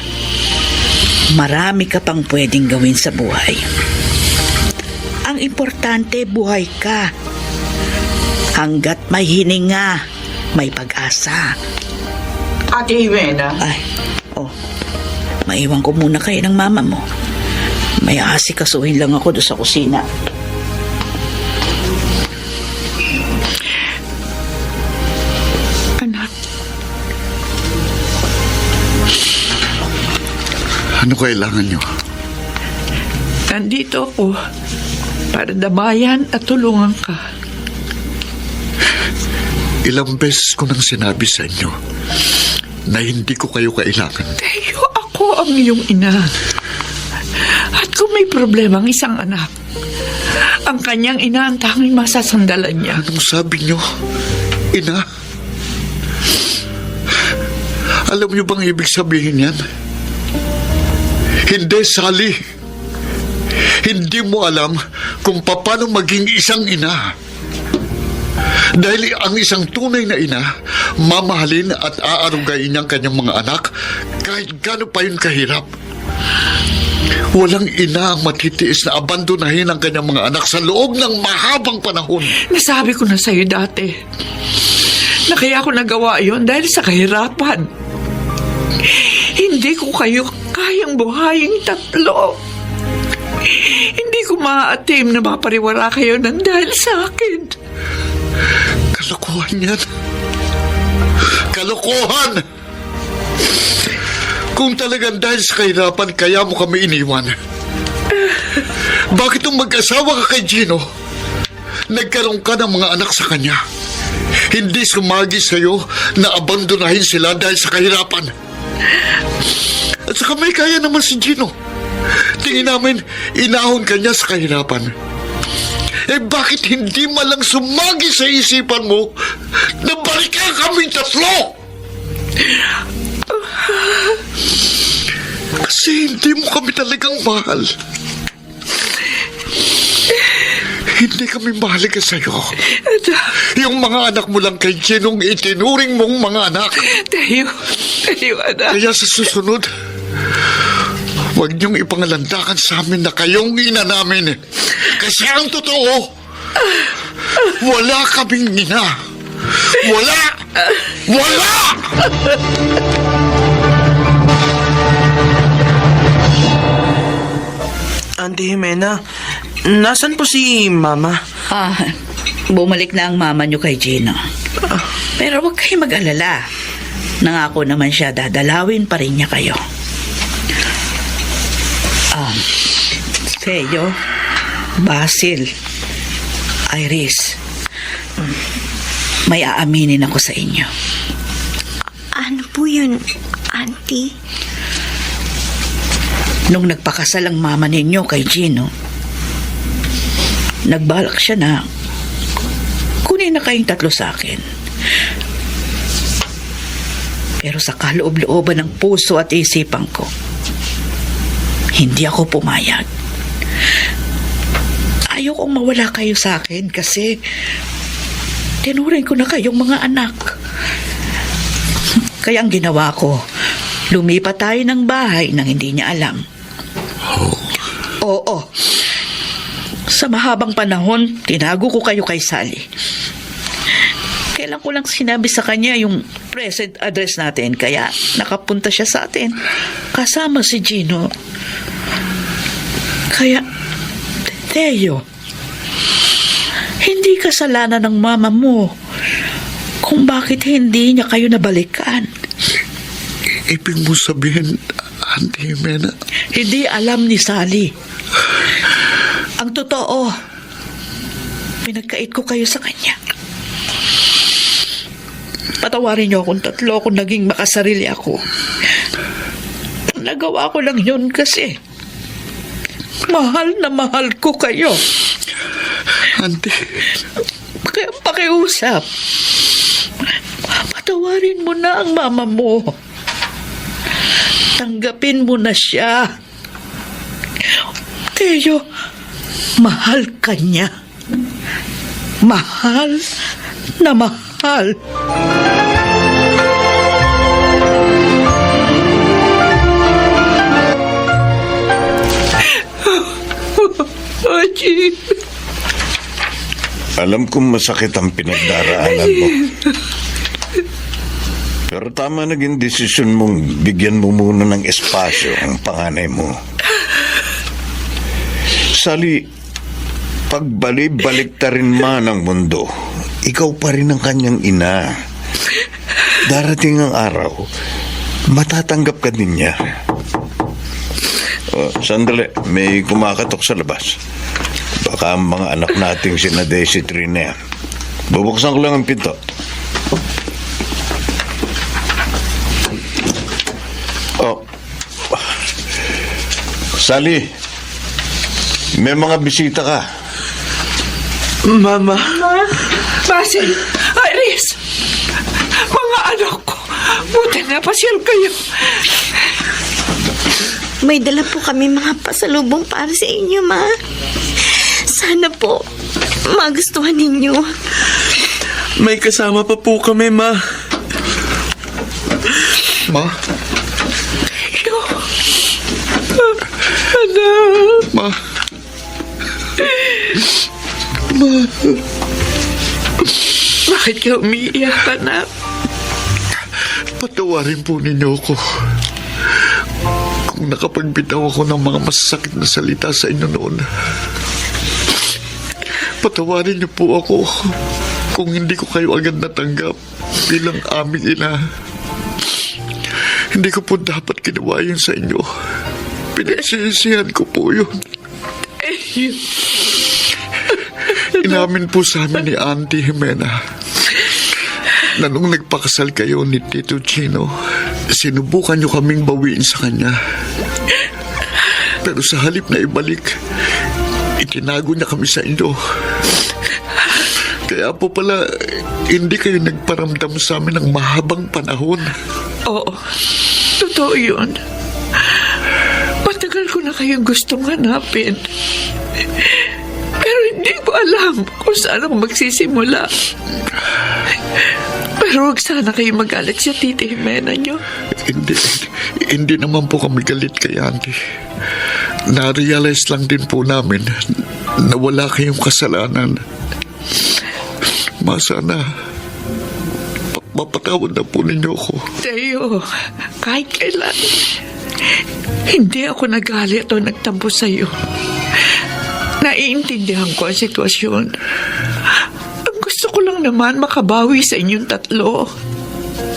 Marami ka pang pwedeng gawin sa buhay. Ang importante, buhay ka. Hanggat may hininga, may pag-asa. Ate Jimena. Ay, maiwan ko muna kayo ng mama mo. May aasikasuhin lang ako doon sa kusina. Anak, Ano kailangan niyo? nandito ako para dabayan at tulungan ka. Ilang beses ko nang sinabi sa inyo na hindi ko kayo kailangan. Teo, ako ang iyong ina. At kung may problema ang isang anak, Ang kanyang ina ang tanging masasandalan niya. Anong sabi niyo, ina? Alam niyo bang ibig sabihin yan? Hindi, Sally. Hindi mo alam kung paano maging isang ina. Dahil ang isang tunay na ina, mamahalin at aarugain niyang kanyang mga anak kahit gaano pa yun kahirap. Walang ina ang matitiis na abandonahin ang kanyang mga anak sa loob ng mahabang panahon. Nasabi ko na sa'yo dati na kaya ko nagawa yon dahil sa kahirapan. Hindi ko kayo kayang buhayin tatlo. Hindi ko maaatim na mapariwara kayo ng dahil sa akin. Kalokohan yan. Kalokohan! Kung talagang dahil sa kahirapan, kaya mo kami iniwan. Bakit nung mag-asawa ka kay Gino, nagkaroon ka ng mga anak sa kanya? Hindi sumagi sa'yo na abandonahin sila dahil sa kahirapan. At saka may kaya naman si Gino. Tingin namin, inahon ka niya sa kahirapan. Bakit hindi malang sumagi sa isipan mo na balikan kaming tatlo? Kasi hindi mo kami talagang mahal. Hindi kami mahalaga sa'yo. Yung mga anak mo lang kay Ginong itinuring mong mga anak. Tayo, anak. Kaya sa susunod, huwag niyong ipangalandakan sa amin na kayong ina namin. Kasi ang totoo, wala kaming ina. Wala! Wala! Auntie Jimena, nasan po si Mama? Bumalik na ang mama niyo kay Gino. Pero huwag kayo mag-alala. Nangako naman siya, dadalawin pa rin niya kayo. Theo, Basil, Iris, may aaminin ako sa inyo. Ano po yun, Auntie? Nung nagpakasal ang mama ninyo kay Gino, nagbalak siya na kunin na kayong tatlo sa akin. Pero sa kaloob-looban ng puso at isipan ko, hindi ako pumayag. Ayokong mawala kayo sa akin kasi tinuring ko na kayong mga anak. Kaya ang ginawa ko, lumipat tayo ng bahay nang hindi niya alam. Oo. Sa mahabang panahon, tinago ko kayo kay Sally. Kailan ko lang sinabi sa kanya yung present address natin, kaya nakapunta siya sa atin. Kasama si Gino. Kaya, Theo, hindi kasalanan ng mama mo kung bakit hindi niya kayo nabalikan. Ibig mo sabihin, Auntie Jimena, Hindi alam ni Sally. Ang totoo, pinagkait ko kayo sa kanya. Patawarin niyo akong tatlo kung naging makasarili ako. Nagawa ko lang yun kasi mahal na mahal ko kayo. Auntie, Kaya pakiusap. Patawarin mo na ang mama mo. Tanggapin mo na siya. Theo, mahal ka niya. Mahal na mahal. Oji. Alam kong masakit ang pinagdaraanan mo. Pero tama naging desisyon mong bigyan mo muna ng espasyo ang panganay mo. Sally, pagbalik-balik ta rin man ang mundo, ikaw pa rin ang kanyang ina. Darating ang araw, matatanggap ka din niya. Sandali, may kumakatok sa labas. Baka ang mga anak nating sina Daisy Trina yan. Bubuksan ko lang ang pinto. Oh. Sally, may mga bisita ka. Mama. Basil, Iris, mga anak ko, buti na pasyal kayo. May dala po kami mga pasalubong para sa inyo, Ma. Sana po, magustuhan ninyo. May kasama pa po kami, Ma. Ma? Anak, Ma? bakit ka umiiyak, anak? Patawarin po ninyo ako. Kung nakapagbitaw ako ng mga masasakit na salita sa inyo noon. Patawarin niyo po ako kung hindi ko kayo agad natanggap bilang aming ina. Hindi ko po dapat ginawa yun sa inyo. Pinagsisisihan ko po yun. Inamin po sa amin ni Auntie Jimena na nung nagpakasal kayo ni Tito Chino, sinubukan niyo kaming bawiin sa kanya. Pero sa halip na ibalik, itinago niya kami sa inyo. Kaya po pala, hindi kayo nagparamdam sa amin ng mahabang panahon. Oo, totoo yun. Matagal ko na kayong gustong hanapin. Pero hindi ko alam kung saan ako magsisimula. Pero huwag sana kayo magalit sa Tita Jimena nyo. Hindi naman po kami galit kay Auntie. Na-realize lang din po namin na wala kayong kasalanan. Masana, mapatawad na po ninyo ako. Teo, kahit kailan, hindi ako nagalit o nagtampo sa'yo. Naiintindihan ko ang sitwasyon. Ang gusto ko lang naman makabawi sa inyong tatlo.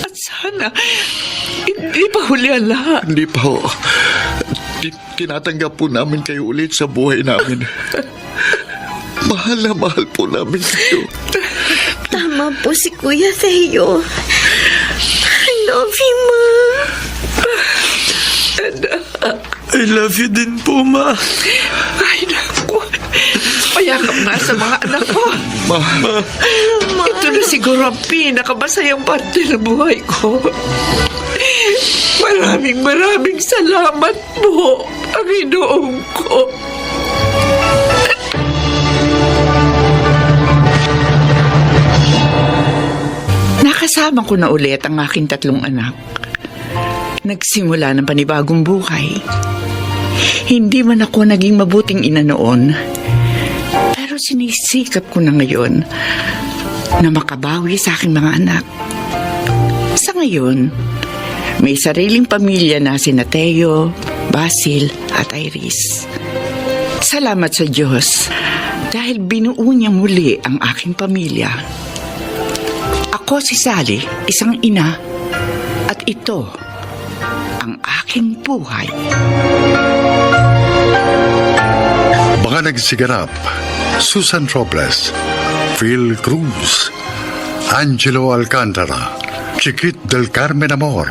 At sana, hindi pa huli ang lahat. Hindi pa ho. Tinatanggap po namin kayo ulit sa buhay namin. Mahal na mahal po namin kayo. Tama po si Kuya Theo. I love you, Ma. I love you din po, Ma. Ay, naku. Payakap nga sa mga anak ko. Ma, Ito na siguro ang pinakamasayang parte ng buhay ko. Maraming salamat po, Panginoon ko. Nakasama ko na ulit ang aking tatlong anak. Nagsimula ng panibagong buhay. Hindi man ako naging mabuting ina noon, pero sinisikap ko na ngayon na makabawi sa aking mga anak. Sa ngayon, may sariling pamilya na sina Teo, Basil at Iris. Salamat sa Diyos dahil binuo niya muli ang aking pamilya. Ako si Sally, isang ina, at ito ang aking buhay. Mga nagsiganap, Susan Robles, Phil Cruz, Angelo Alcantara, Chiquit del Carmen Amor,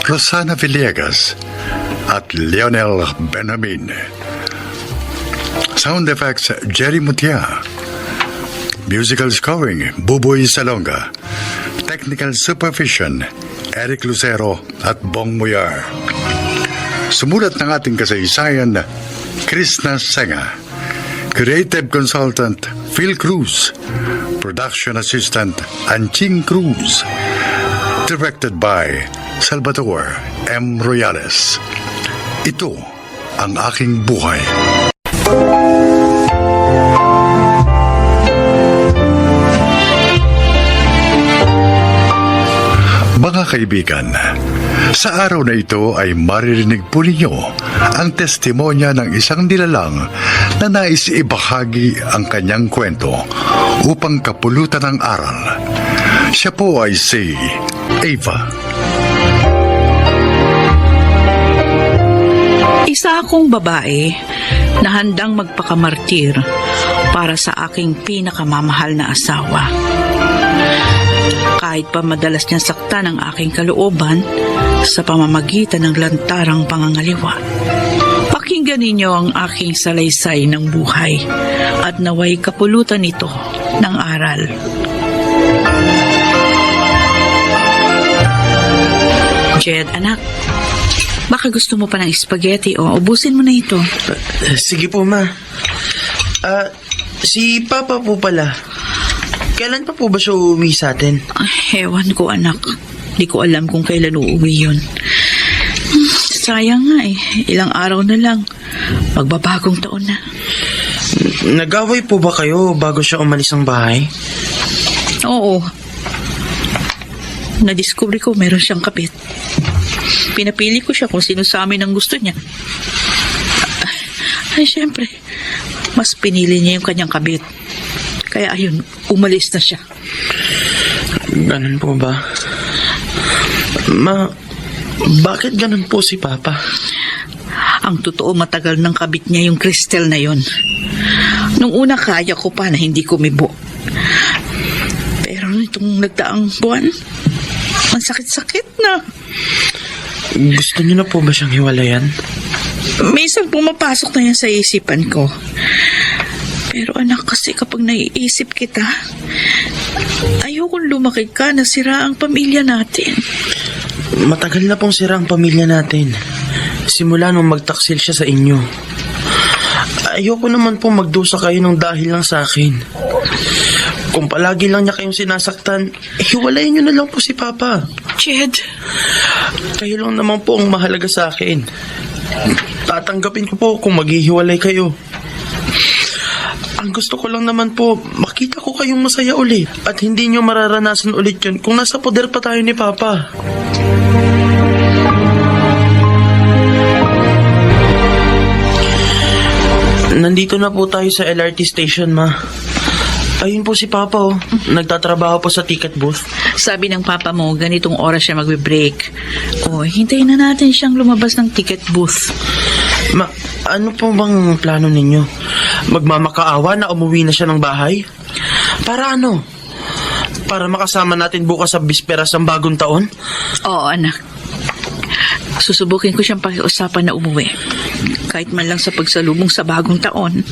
Rosana Villegas, at Lionel Benjamin. Sound effects, Jerry Mutia. Musical scoring, Buboy Salonga. Technical supervision, Eric Lucero at Bong Muyar. Sumulat ng ating kasaysayan, Krishna Senga. Creative consultant, Phil Cruz. Production assistant, Anching Cruz. Directed by Salvador M. Royales. Ito ang aking buhay. Mga kaibigan, sa araw na ito ay maririnig po ninyo ang testimonya ng isang nilalang na nais ibahagi ang kanyang kwento upang kapulutan ng aral. Siya po ay si Ava. Isa akong babae na handang magpakamartir para sa aking pinakamamahal na asawa. Kahit pa madalas niyang saktan ang aking kalooban sa pamamagitan ng lantarang pangangaliwa. Pakinggan Pakinggan ninyo ang aking salaysay ng buhay at naway kapulutan nito ng aral. Jed, anak, baka gusto mo pa ng spaghetti o ubusin mo na ito. Sige po, ma. Si Papa po pala. Kailan pa po ba siya uuwi sa atin? Ewan ko, anak. Di ko alam kung kailan uuwi yun. Sayang nga eh. Ilang araw na lang. Magbabagong taon na. Nag-away po ba kayo bago siya umalis ng bahay? Oo. Nadiscover ko meron siyang kapit. Pinapili ko siya kung sino sa amin ang gusto niya. Ay, syempre. Mas pinili niya yung kanyang kabit. Kaya ayun, umalis na siya. Ganun po ba? Ma, bakit ganun po si Papa? Ang totoo, matagal ng kabit niya yung crystal na yon. Nung una, kaya ko pa na hindi kumibo. Pero itong nagdaang buwan, ang sakit-sakit na. Gusto niyo na po ba siyang hiwalayan? Minsan pumapasok na yan sa isipan ko. Pero anak, kasi kapag naiisip kita, ayokong lumaki ka na sira ang pamilya natin. Matagal na pong sira ang pamilya natin. Simula nung magtaksil siya sa inyo. Ayoko naman pong magdusa kayo ng dahil lang sa akin. Kung palagi lang niya kayong sinasaktan, hiwalayin niyo na lang po si Papa. Jed, Kayo lang naman po ang mahalaga sa akin. Tatanggapin ko po kung maghihiwalay kayo. Ang gusto ko lang naman po, makita ko kayong masaya ulit. At hindi nyo mararanasan ulit yun kung nasa poder pa tayo ni Papa. Nandito na po tayo sa LRT station, ma. Ayun po si Papa, oh. Nagtatrabaho po sa ticket booth. sabi ng papa mo, ganitong oras siya magbe-break. O, hintayin na natin siyang lumabas ng ticket booth. Ma, ano po bang plano ninyo? Magmamakaawa na umuwi na siya ng bahay? Para ano? Para makasama natin bukas sa bisperas ng bagong taon? Oo, anak. Susubukin ko siyang pakiusapan na umuwi. Kahit man lang sa pagsalubong sa bagong taon.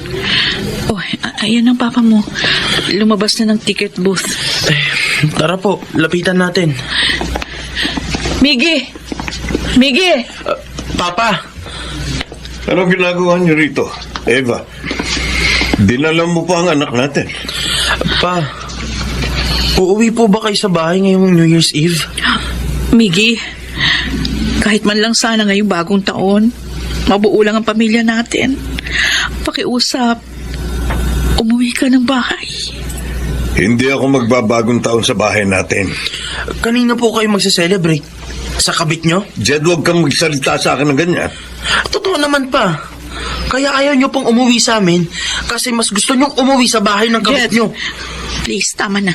Oh, ayan ang papa mo. Lumabas na ng ticket booth. Tara po, lapitan natin. Miggy! Miggy! Papa! Anong ginagawa niyo rito? Eva, dinala mo pa ang anak natin. Pa, uuwi po ba kayo sa bahay ngayong New Year's Eve? Miggy, kahit man lang sana ngayong bagong taon, mabuo lang ang pamilya natin. Pakiusap, umuwi ka ng bahay. Hindi ako magbabagong taon sa bahay natin. Kanina po kayo magse-celebrate? Sa kabit nyo? Jed, huwag kang magsalita sa akin ng ganyan. Totoo naman pa. Kaya ayaw nyo pong umuwi sa amin kasi mas gusto nyong umuwi sa bahay ng kabit Jed, nyo. please, tama na.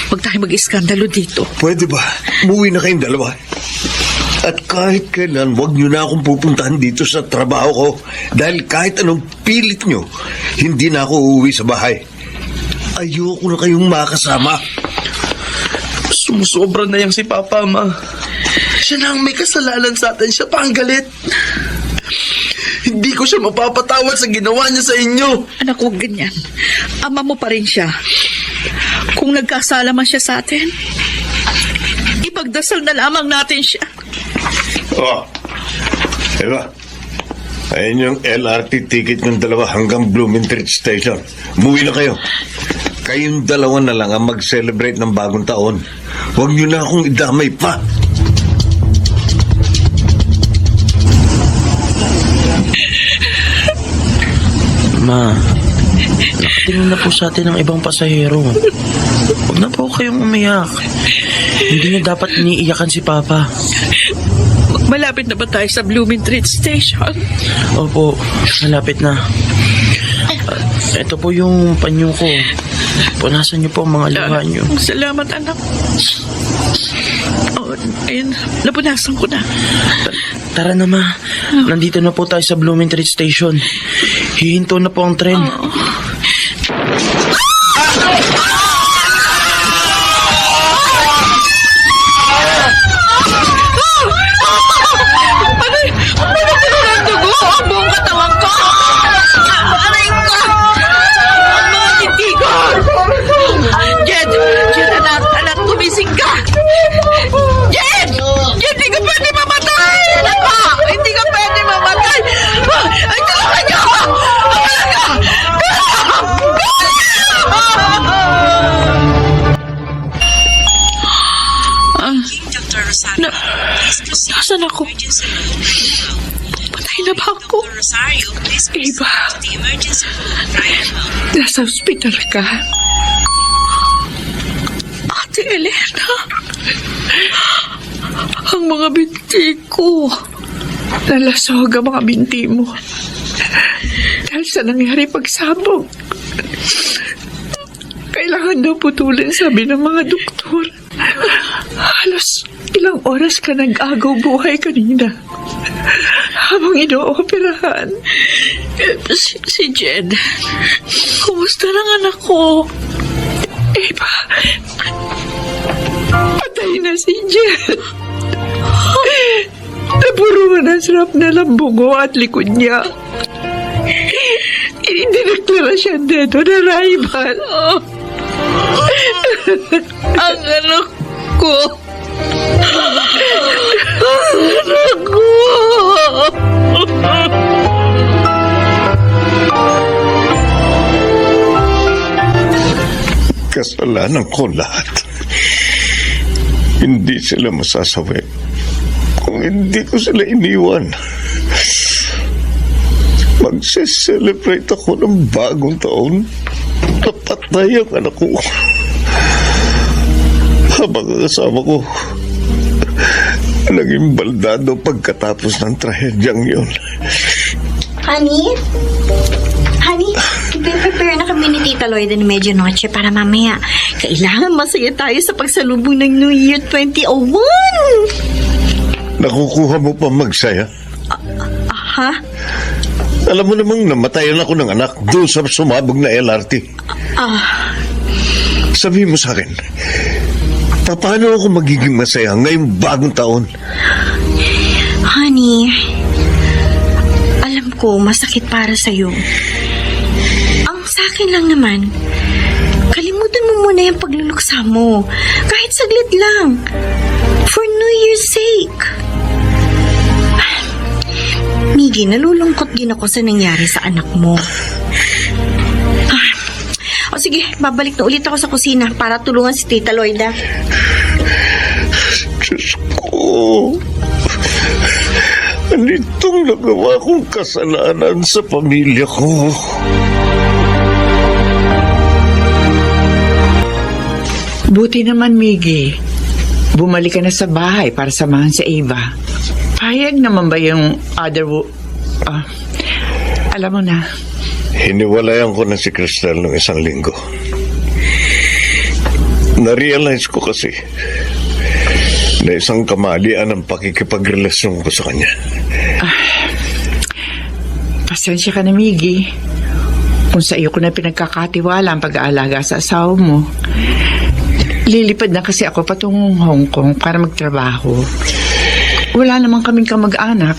Huwag tayo mag-iskandalo dito. Pwede ba? Umuwi na kayong dalawa. At kahit kailan, huwag nyo na akong pupuntahan dito sa trabaho ko. Dahil kahit anong pilit nyo, hindi na ako uuwi sa bahay. Ayoko na kayong makasama. Sumusobra na yang si Papa, Ma. Siya na ang may kasalanan sa atin. Siya pa ang galit. Hindi ko siya mapapatawad sa ginawa niya sa inyo. Anak, huwag ganyan. Ama mo pa rin siya. Kung nagkasala man siya sa atin, ipagdasal na lamang natin siya. Oh, Eva, ayun yung LRT ticket ng dalawa hanggang Blumentritt Station. Umuwi na kayo. Kayong dalawa na lang ang mag-celebrate ng bagong taon. Huwag nyo na akong idamay pa. Ma, nakatingin na po sa atin ang ibang pasahero. Huwag na po kayong umiyak. Hindi niyo dapat iniiyakan si Papa. Malapit na ba tayo sa Blumentritt Station? Opo, malapit na. Ito po yung panyo ko. Punasan niyo po ang mga luha niyo. Salamat, anak. Oh, ayun, napunasan ko na. Tara na, Ma. Nandito na po tayo sa Blumentritt Station. Hihinto na po ang tren. Ano? Ano na dugo? Ang buong Nasaan ako? Patay na ba ako? Eva, nasa ospital ka? Ate Elena, ang mga binti ko. Nalasog ang mga binti mo. Dahil sa nangyari pagsabog. Kailangan daw putulin, sabi ng mga doktor. Halos ilang oras ka nag-agaw buhay kanina. Habang inooperahan. Si Jed, kumusta ng anak ko? Eva, patay na si Jed. Napuruan ang sarap na lambungo at likod niya. Dineklara siya dedo na rival. Ang anak ko. Ang anak ko. Kasalanan ko lahat. Hindi sila masasawi kung hindi ko sila iniwan. Magse-celebrate ako ng bagong taon. Napatay ang anak ko. Habang ang asawa ko naging baldado pagkatapos ng trahedyang yun. Honey? Honey, prepare na kami ni Tita Lloyd ni Medyo Noche para mamaya. Kailangan masaya tayo sa pagsalubong ng New Year 2001. Nakukuha mo pa magsaya? Ha? Alam mo namang namatayan ako ng anak doon sa sumabog na LRT. Sabihin mo sa akin, paano ako magiging masaya ngayong bagong taon? Honey, alam ko masakit para sa'yo. Ang sa akin lang naman, kalimutan mo muna yung pagluluksa mo. Kahit saglit lang. For New Year's sake. Miggy, nalulungkot din ako sa nangyari sa anak mo. O sige, babalik na ulit ako sa kusina para tulungan si Tita Lloyda. Diyos ko, anitong nagawa kong kasalanan sa pamilya ko. Buti naman, Miggy. Bumalik ka na sa bahay para samahan si Eva. Payag naman ba yung alam mo na. Hiniwalayan ko na si Cristel noong 1 linggo. Na-realize ko kasi na isang kamalian ang pakikipagrelasyon ko sa kanya. Pasensya ka na, Miggy. Kung sa iyo ko na pinagkakatiwala ang pag-aalaga sa asawa mo. Lilipad na kasi ako patungong Hong Kong para magtrabaho. Wala namang kaming kamag-anak.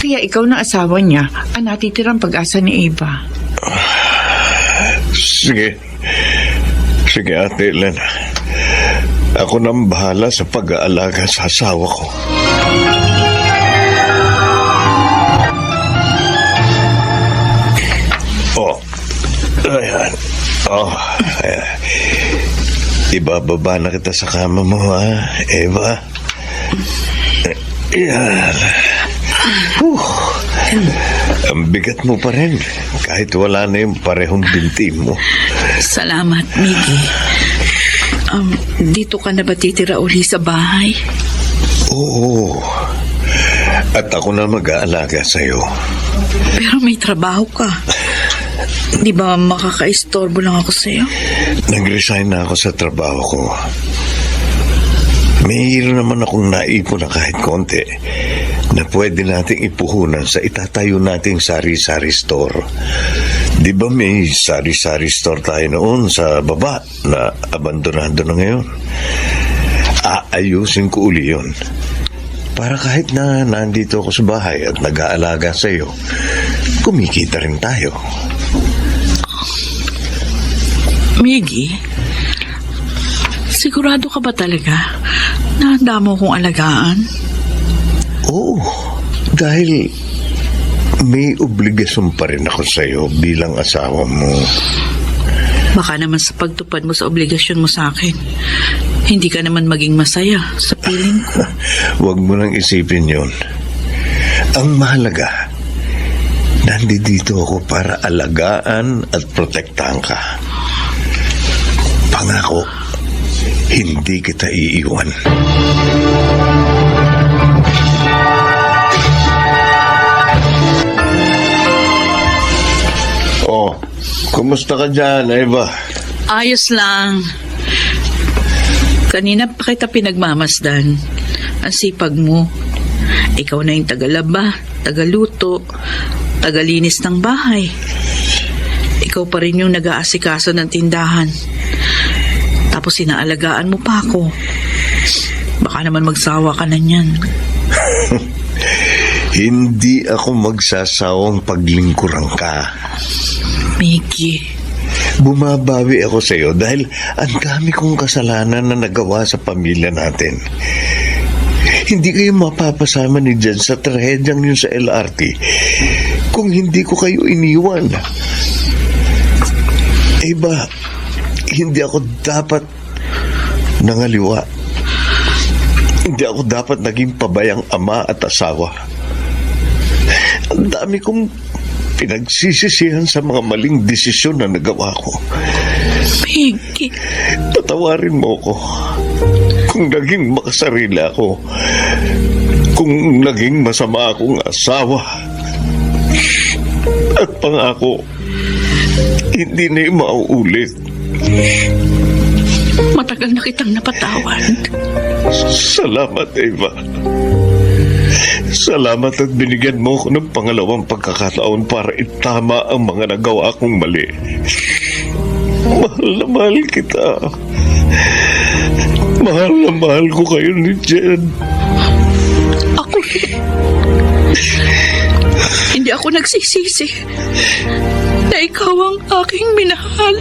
Kaya ikaw na asawa niya ang natitirang pag-asa ni Eva. Sige. Sige, Ate Elena. Ako nang bahala sa pag-aalaga sa asawa ko. Ayan. Ayan. Ibababa na kita sa kama mo, ha, Eva? Yan. Ang bigat mo pa rin, kahit wala na yung parehong binti mo. Salamat, Miggy. Dito ka na ba titira uli sa bahay? Oo. At ako na mag-aalaga sa'yo. Pero may trabaho ka. Di ba makaka-istorbo lang ako sa'yo? Nag-resign na ako sa trabaho ko. May hiro naman akong naipon na kahit konti na pwede nating ipuhunan sa itatayo nating sari-sari store. Di ba may sari-sari store tayo noon sa baba na abandonado na ngayon? Aayusin ko uli yun. Para kahit na nandito ako sa bahay at nag-aalaga sa iyo, kumikita rin tayo. Miggy, sigurado ka ba talaga na handa mo kong alagaan? Oo, dahil may obligasyon pa rin ako sa iyo bilang asawa mo. Baka naman sa pagtupad mo sa obligasyon mo sa akin, Hindi ka naman maging masaya sa piling ko. Huwag mo nang isipin yon. Ang mahalaga, nandito ako para alagaan at protektahan ka. Pangako, hindi kita iiwan. Oh, kumusta ka dyan, Eva? Ayos lang. Kanina pa kita pinagmamasdan. Ang sipag mo. Ikaw na yung tagalaba, tagaluto, tagalinis ng bahay. Ikaw pa rin yung nag-aasikaso ng tindahan. Tapos inaalagaan mo pa ako. Baka naman magsawa ka na niyan. Hindi ako magsasawang paglingkuran ka. Mickey, Bumabawi ako sa iyo dahil ang dami kong kasalanan na nagawa sa pamilya natin. Hindi kayo mapapasama ni Jen sa trahedyang yun sa LRT kung hindi ko kayo iniwan. Eva, hindi ako dapat nangaliwa. Hindi ako dapat naging pabayang ama at asawa. Ang dami kong pinagsisisihan sa mga maling desisyon na nagawa ko. Mickey, Tatawarin mo ko kung naging makasarili ako, kung naging masama akong asawa. At pangako, hindi na yung mauulit. matagal na kitang napatawad. Salamat, Eva. Salamat at binigyan mo ko ng pangalawang pagkakataon para itama ang mga nagawa kong mali. Mahal na mahal kita. Mahal na mahal ko kayo ni Jen. Ako rin. Hindi ako nagsisisi na ikaw ang aking minahal.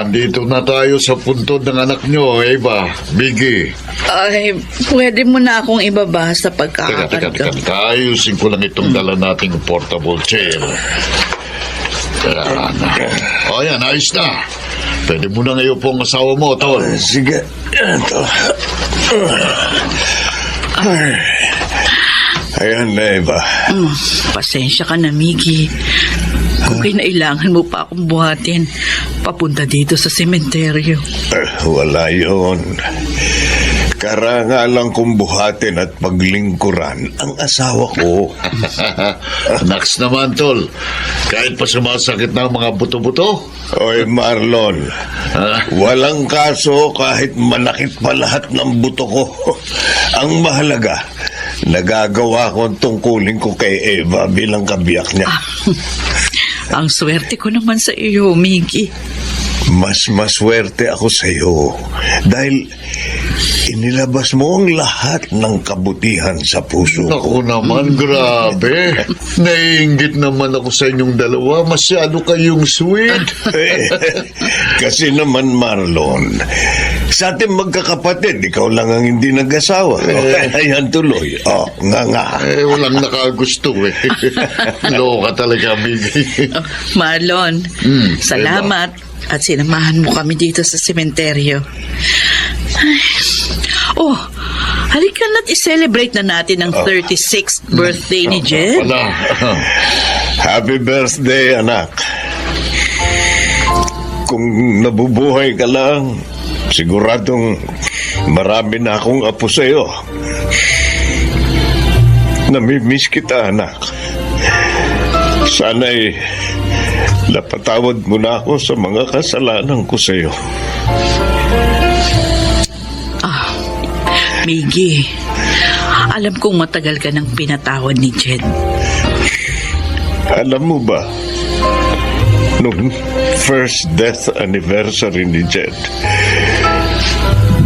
Nandito na tayo sa puntod ng anak nyo, Eva, Biggie. Ay, pwede mo na akong ibaba sa Teka. pagkakakarga. Ayusin ko lang itong dala nating portable chair. Yan. O yan, ayos na. Pwede mo na ngayon pong asawa mo, Tol. Sige. Ito. Ayan na, Eva. Pasensya ka na, Miggy. Kung kinailangan mo pa akong buhatin, papunta dito sa sementeryo. Wala yon. Karangalan kong buhatin at paglingkuran ang asawa ko. Naks naman, Tol. Kahit pa sumasakit na ang mga buto-buto. Oy, Marlon. Walang kaso kahit manakit pa lahat ng buto ko. Ang mahalaga, nagagawa ko ang tungkulin ko kay Eva bilang kabiyak niya. Ang swerte ko naman sa iyo, Miggy. Mas maswerte ako sa iyo dahil inilabas mo ang lahat ng kabutihan sa puso ko. Naku naman, grabe. Naiinggit naman ako sa inyong dalawa. Masyado kayong sweet. Kasi naman, Marlon, sa ating magkakapatid, ikaw lang ang hindi nag-asawa. Ayan tuloy. Oh, nga. Walang nakagusto eh. Loka talaga, Biggie. Marlon, salamat at sinamahan mo kami dito sa sementeryo. Ay. Oh, halika na't i-celebrate na natin ang 36th birthday ni Jen. Wala. Happy birthday, anak. Kung nabubuhay ka lang, siguradong marami na akong apo sa'yo. Namimiss kita, anak. Sana'y napatawad mo na ako sa mga kasalanan ko sa'yo. Miggy, alam kong matagal ka nang pinatawad ni Jen. Alam mo ba, nung first death anniversary ni Jed,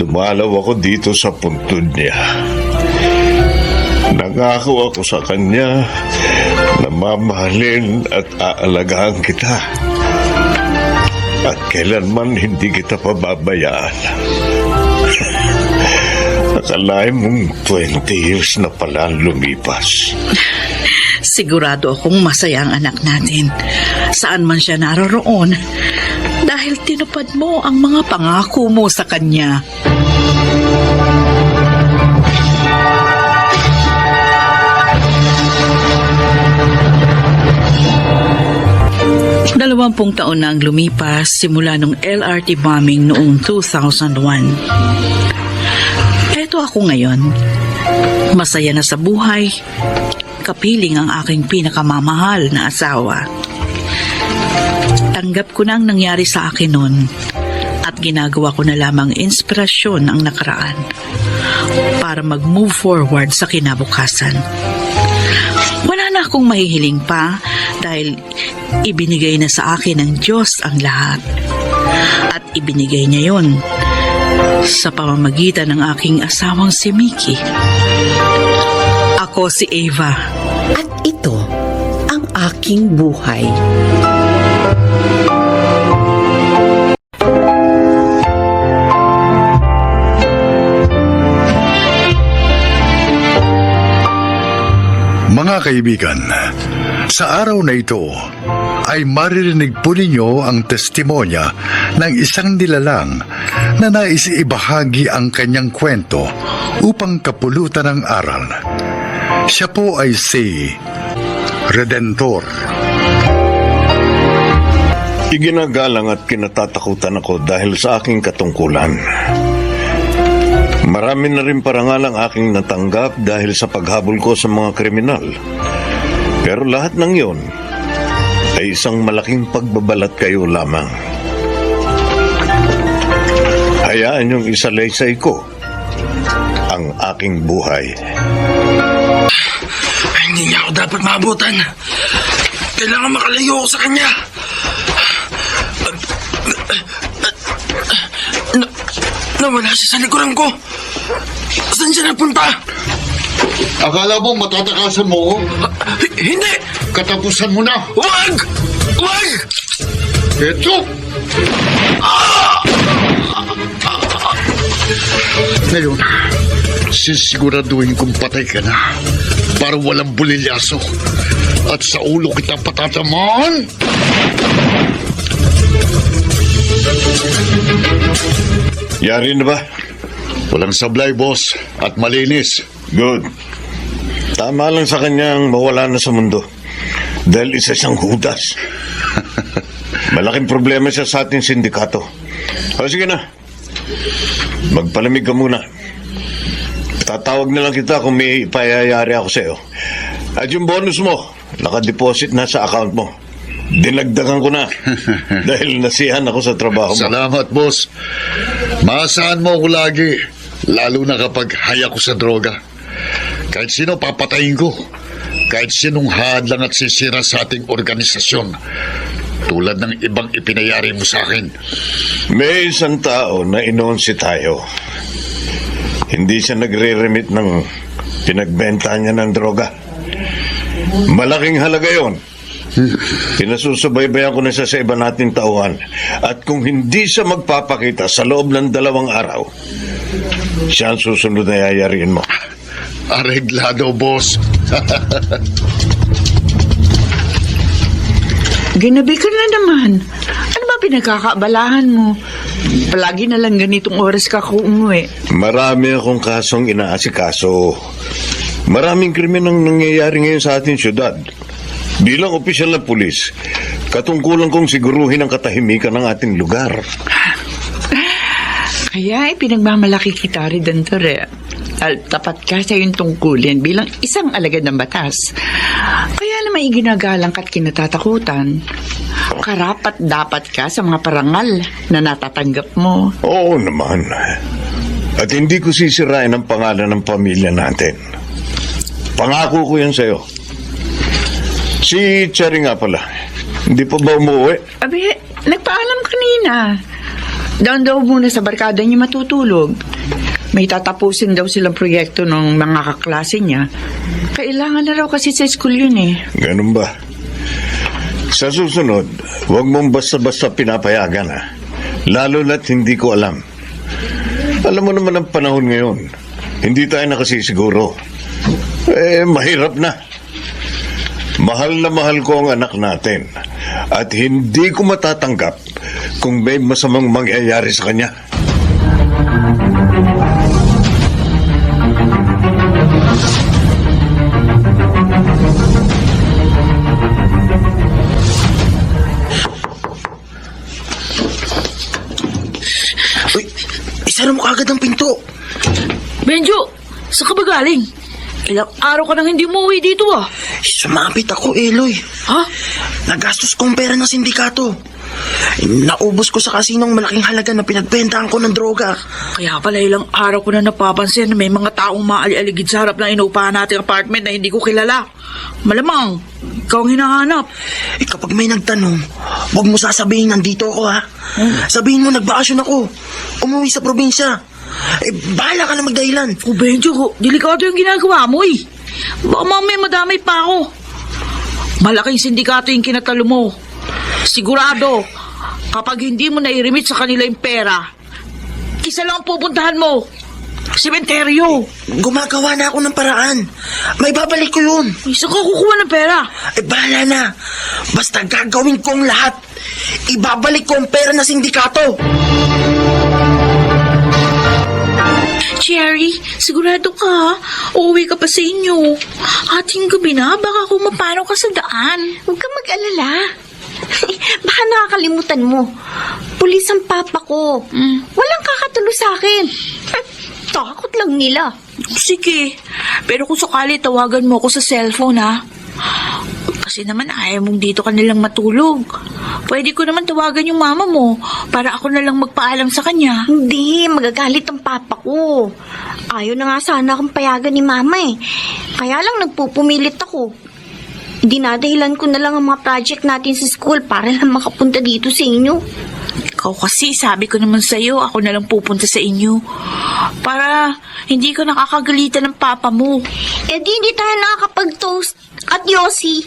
dumalaw ako dito sa puntod niya. Nangako ako sa kanya na mamahalin at aalagaan kita. At kailanman hindi kita pababayaan. Akalain mong 20 years na pala ang lumipas. Sigurado akong masaya ang anak natin. Saan man siya naroroon. Dahil tinupad mo ang mga pangako mo sa kanya. Dalawampung taon na ang lumipas simula nung LRT bombing noong 2001. Eto ako ngayon. Masaya na sa buhay. Kapiling ang aking pinakamamahal na asawa. Tanggap ko na ang nangyari sa akin noon at ginagawa ko na lamang inspirasyon ang nakaraan para mag-move forward sa kinabukasan. Wala na akong mahihiling pa dahil ibinigay na sa akin ng Diyos ang lahat. At ibinigay niya yon sa pamamagitan ng aking asawang si Mickey. Ako si Ava. At ito ang aking buhay. Mga kaibigan, sa araw na ito ay maririnig po ninyo ang testimonya ng isang nilalang na nais ibahagi ang kanyang kwento upang kapulutan ng aral. Siya po ay si Redentor. Iginagalang at kinatatakutan ako dahil sa aking katungkulan. Marami na rin parangal ang aking natanggap dahil sa paghabol ko sa mga kriminal. Pero lahat ng yon ay isang malaking pagbabalat kayo lamang. Hayaan niyong isalaysay ko ang aking buhay. Hindi niya ako dapat maabutan. Kailangan makalayo ako sa kanya. Nawala siya sa likuran ko. Saan siya napunta? Akala mo matatakasan mo? Hindi! Katapusan mo na! Wag! Wag! Ito! Ngayon, sisiguraduhin kong patay ka na para walang bulilyaso. At sa ulo kita patatamaan! Yari na ba? Walang sablay, boss, at malinis. Good. Tama lang sa kanyang mawala na sa mundo. Dahil isa siyang hudas. Malaking problema siya sa ating sindikato. O sige na. Magpalamig ka muna. Tatawag na lang kita kung may ipayayari ako sa'yo. At yung bonus mo, nakadeposit na sa account mo. Dinagdagan ko na. Dahil nasihan ako sa trabaho mo. Salamat, boss. Maasahan mo ako lagi. Lalo na kapag haya ko sa droga. Kahit sino papatayin ko. Kahit sinong hadlang at sisira sa ating organisasyon. Tulad ng ibang ipinayari mo sa akin. May isang tao na inonsi tayo. Hindi siya nagre-remit ng pinagbenta niya ng droga. Malaking halaga yon. Pinasusubaybayan ko na siya sa iba nating tauhan. At kung hindi siya magpapakita sa loob ng 2 araw, siya ang susunod na yayarin mo. Areglado, boss. Ginabi ka na naman. Ano ba pinagkakaabalahan mo? Palagi na lang ganitong oras ka kung umuwi. Marami akong kasong inaasikaso. Maraming krimen ang nangyayari ngayon sa ating syudad. Bilang opisyal na pulis, katungkulan kong siguruhin ang katahimikan ng ating lugar. Kaya pinagmamalaki kita rin dito rin. Tapat ka sa iyong tungkulin bilang isang alagad ng batas. Kaya naman iginagalang ka't kinatatakutan. Karapat dapat ka sa mga parangal na natatanggap mo. Oo naman. At hindi ko sisirain ang pangalan ng pamilya natin. Pangako ko yan sa'yo. Si Cherry nga pala. Hindi pa ba umuwi? Abi, nagpaalam kanina. Down daw muna sa barkada niya matutulog. May tatapusin daw silang proyekto ng mga kaklase niya. Kailangan na raw kasi sa school yun eh. Ganun ba? Sa susunod, huwag mong basta-basta pinapayagan ha. Lalo na't hindi ko alam. Alam mo naman ang panahon ngayon. Hindi tayo nakasisiguro. Mahirap na. Mahal na mahal ko ang anak natin. At hindi ko matatanggap kung may masamang mangyayari sa kanya. Uy, isara mo kagad ang pinto. Benjo, saan ka ba galing? Ilang araw ka nang hindi umuwi dito ah. Sumapit ako, Eloy. Ha? Nagastos kong pera ng sindikato. Naubos ko sa kasinong malaking halaga na pinagbentahan ko ng droga. Kaya pala ilang araw ko na napapansin na may mga taong maali-aligid sa harap ng inuupahan nating apartment na hindi ko kilala. Malamang, ikaw ang hinahanap. Kapag may nagtanong, huwag mo sasabihin nandito ako ha. Sabihin mo nagbakasyon ako. Umuwi sa probinsya. Bahala ka na magdahilan. O Benjo, delikado yung ginagawa mo eh. Baka mamaya madamay pa ako. Malaking sindikato yung kinatalo mo. Sigurado, kapag hindi mo nairimit sa kanila yung pera, isa lang ang pupuntahan mo. Sementeryo. Gumagawa na ako ng paraan. May babalik ko yun. Isa ka kukuha ng pera. Bahala na. Basta gagawin ko ang lahat. Ibabalik ko ang pera na sindikato. Cherry, sigurado ka ha? Uuwi ka pa sa inyo. Ating gabi na, baka kumapano ka sa daan. Huwag ka mag-alala. Baka nakakalimutan mo. Pulis ang papa ko. Walang kakatulo sa akin. Takot lang nila. Sige, pero kung sakali tawagan mo ako sa cellphone ha. Kasi naman ayaw mong dito ka nilang matulog. Pwede ko naman tawagan yung mama mo para ako na lang magpaalam sa kanya. Hindi, magagalit ang papa ko. Ayaw na nga sana akong payagan ni mama eh. Kaya lang nagpupumilit ako. Dinadahilan ko na lang ang mga project natin sa school para lang makapunta dito sa inyo. Ikaw kasi, sabi ko naman sa'yo, ako na lang pupunta sa inyo. Para hindi ko nakakagalitan ng papa mo. Eh di hindi tayo nakakapag-toast at yosi.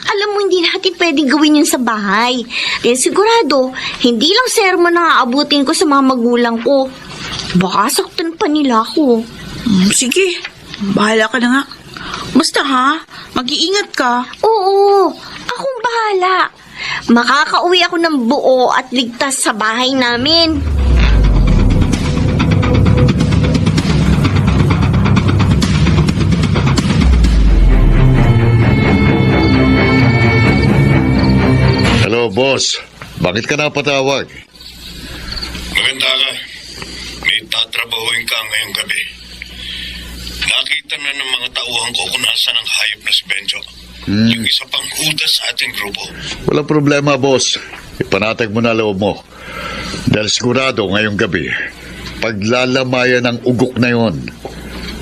Alam mo, hindi natin pwedeng gawin yun sa bahay. Kaya sigurado, hindi lang sermon na aabutin ko sa mga magulang ko. Baka saktan pa nila ako. Sige, bahala ka na nga. Basta ha, mag-iingat ka. Oo, akong bahala. Makakauwi ako ng buo at ligtas sa bahay namin. Hello, boss. Bakit ka napatawag? Maganda ka. May tatrabahuin ka ngayong gabi. Nakita na ng mga tauhan ko kung nasaan ang hayop na si Benjo. Yung isa pang hudas sa ating grupo. Walang problema, boss. Ipanatag mo na loob mo. Dahil sigurado ngayong gabi, paglalamayan ng ugok na yon.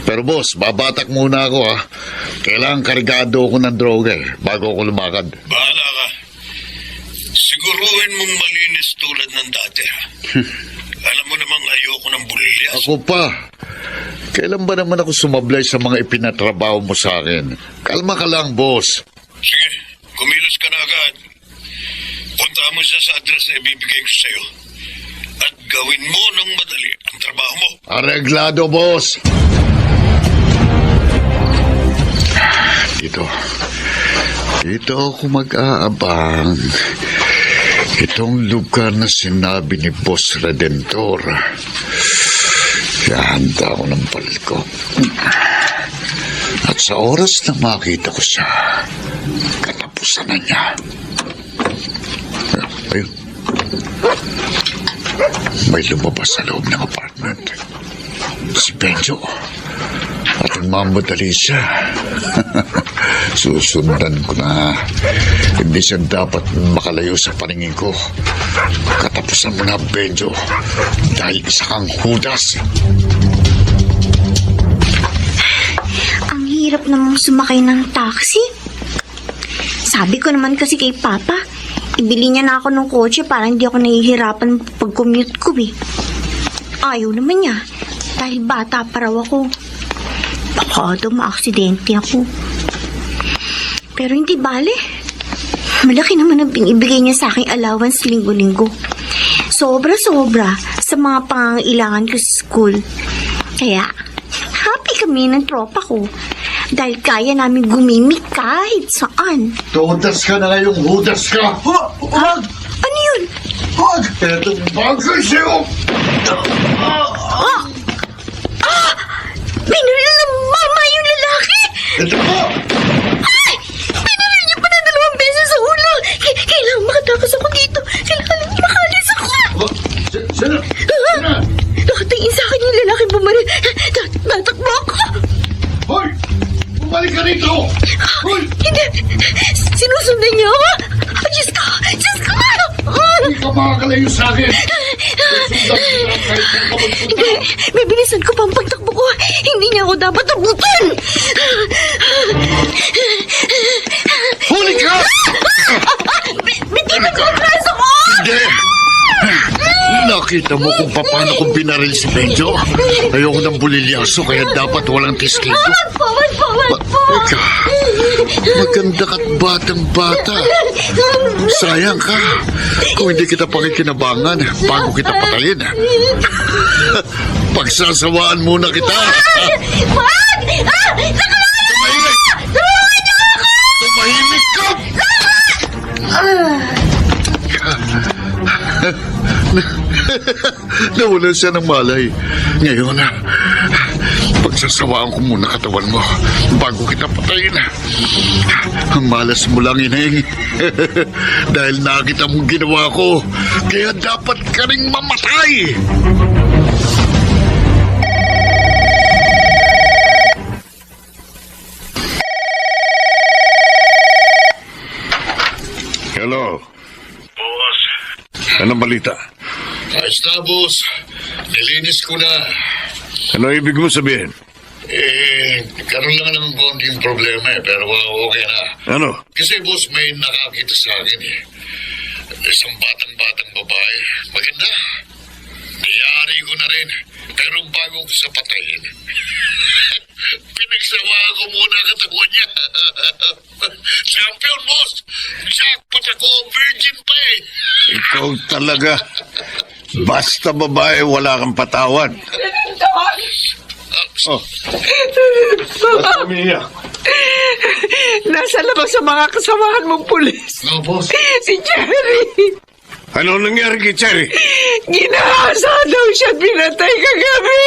Pero boss, babatak muna ako ha. Kailangan kargado ako ng droga bago ako lumakad. Bahala ka. Siguruhin mong malinis tulad ng dati ha. Alam mo namang ayoko ng bulilyas. Ako pa. Kailan ba naman ako sumablay sa mga ipinatrabaho mo sa akin? Kalma ka lang, boss. Sige, kumilos ka na agad. Punta mo siya sa address na ibibigay ko sa'yo. At gawin mo ng madali ang trabaho mo. Areglado, boss. Dito ako mag-aabang. Itong lugar na sinabi ni Boss Redentor. Handa ako ng palko. At sa oras na makita ko siya, katapusan na niya. Ayun. May lumabas sa loob ng apartment. Si Benjo. At mamadali siya. Susundan ko na. Hindi siya dapat makalayo sa paningin ko. Katapusan mo na, Benjo. Dahil isa kang hudas. Ang hirap namang sumakay ng taxi. Sabi ko naman kasi kay Papa, ibili niya na ako ng kotse para hindi ako nahihirapan pag-commute ko eh. Ayaw naman niya. Dahil bata pa raw ako. Baka daw maaksidente ako. Pero hindi bale. Malaki naman ang binibigay niya sa aking allowance linggo-linggo. Sobra-sobra sa mga pangangailangan ko sa school. Kaya, happy kami ng tropa ko. Dahil kaya namin gumimik kahit saan. Hudas ka na ngayong hudas ka! Huwag! Ano yun? Huwag! Etong bagay sa'yo! Binaril ng mama yung lalaki! Ito po! Ay! Binaril niya pa na 2 beses sa ulo! Kailangan makatakas ako dito! Kailangan makalis ako! Sino? Nakatingin sa akin yung lalaki bumaril. Tatakbo ako! Hoy! Bumalik ka rito! Hoy! Hindi! Sinusundan niya ako! Diyos ko! Diyos ko! Hindi ka makakalayo sa akin! Hindi! Bibilisan ko pa ang pagtakbo ko! Hindi niya ako dapat abutin! Huli ka! Bitipan ko ang braso ko! Hindi! Nakita mo kung paano kong binaril si Benjo? Ayoko ng bulilyaso kaya dapat walang testigo. Wag po! Teka, maganda ka't batang-bata. Sayang ka. Kung hindi kita pakikinabangan, bago kita patayin. Pagsasawaan muna kita. Wag! Tumahimik! Tumahimik ka! Nawalan siya ng malay. Ngayon, pagsasawaan ko muna katawan mo bago kita patayin. Ang malas mo lang, Ineng. Dahil nakita mong ginawa ko, kaya dapat ka ring mamatay. Hello. Boss. Anong balita? Ayos na, boss. Nilinis ko na. Ano ibig mo sabihin? Karoon lang ng konting problema pero okay na. Ano? Kasi, boss, may nakakita sa akin Isang batang babae. Maganda. Niyari ko na rin. Pero bago ko sa patayin, pinagsawaan ko muna ang katawan niya. Champion, boss! Jackpot ako, virgin pa Ikaw talaga. Basta babae, wala kang patawad. Oh. Ba't umiyak? Nasa labas sa mga kasamahan mong pulis. No, boss. Si Jerry. Ano nangyari kay Cherry? Ginahasa daw siya pinatay kagabi.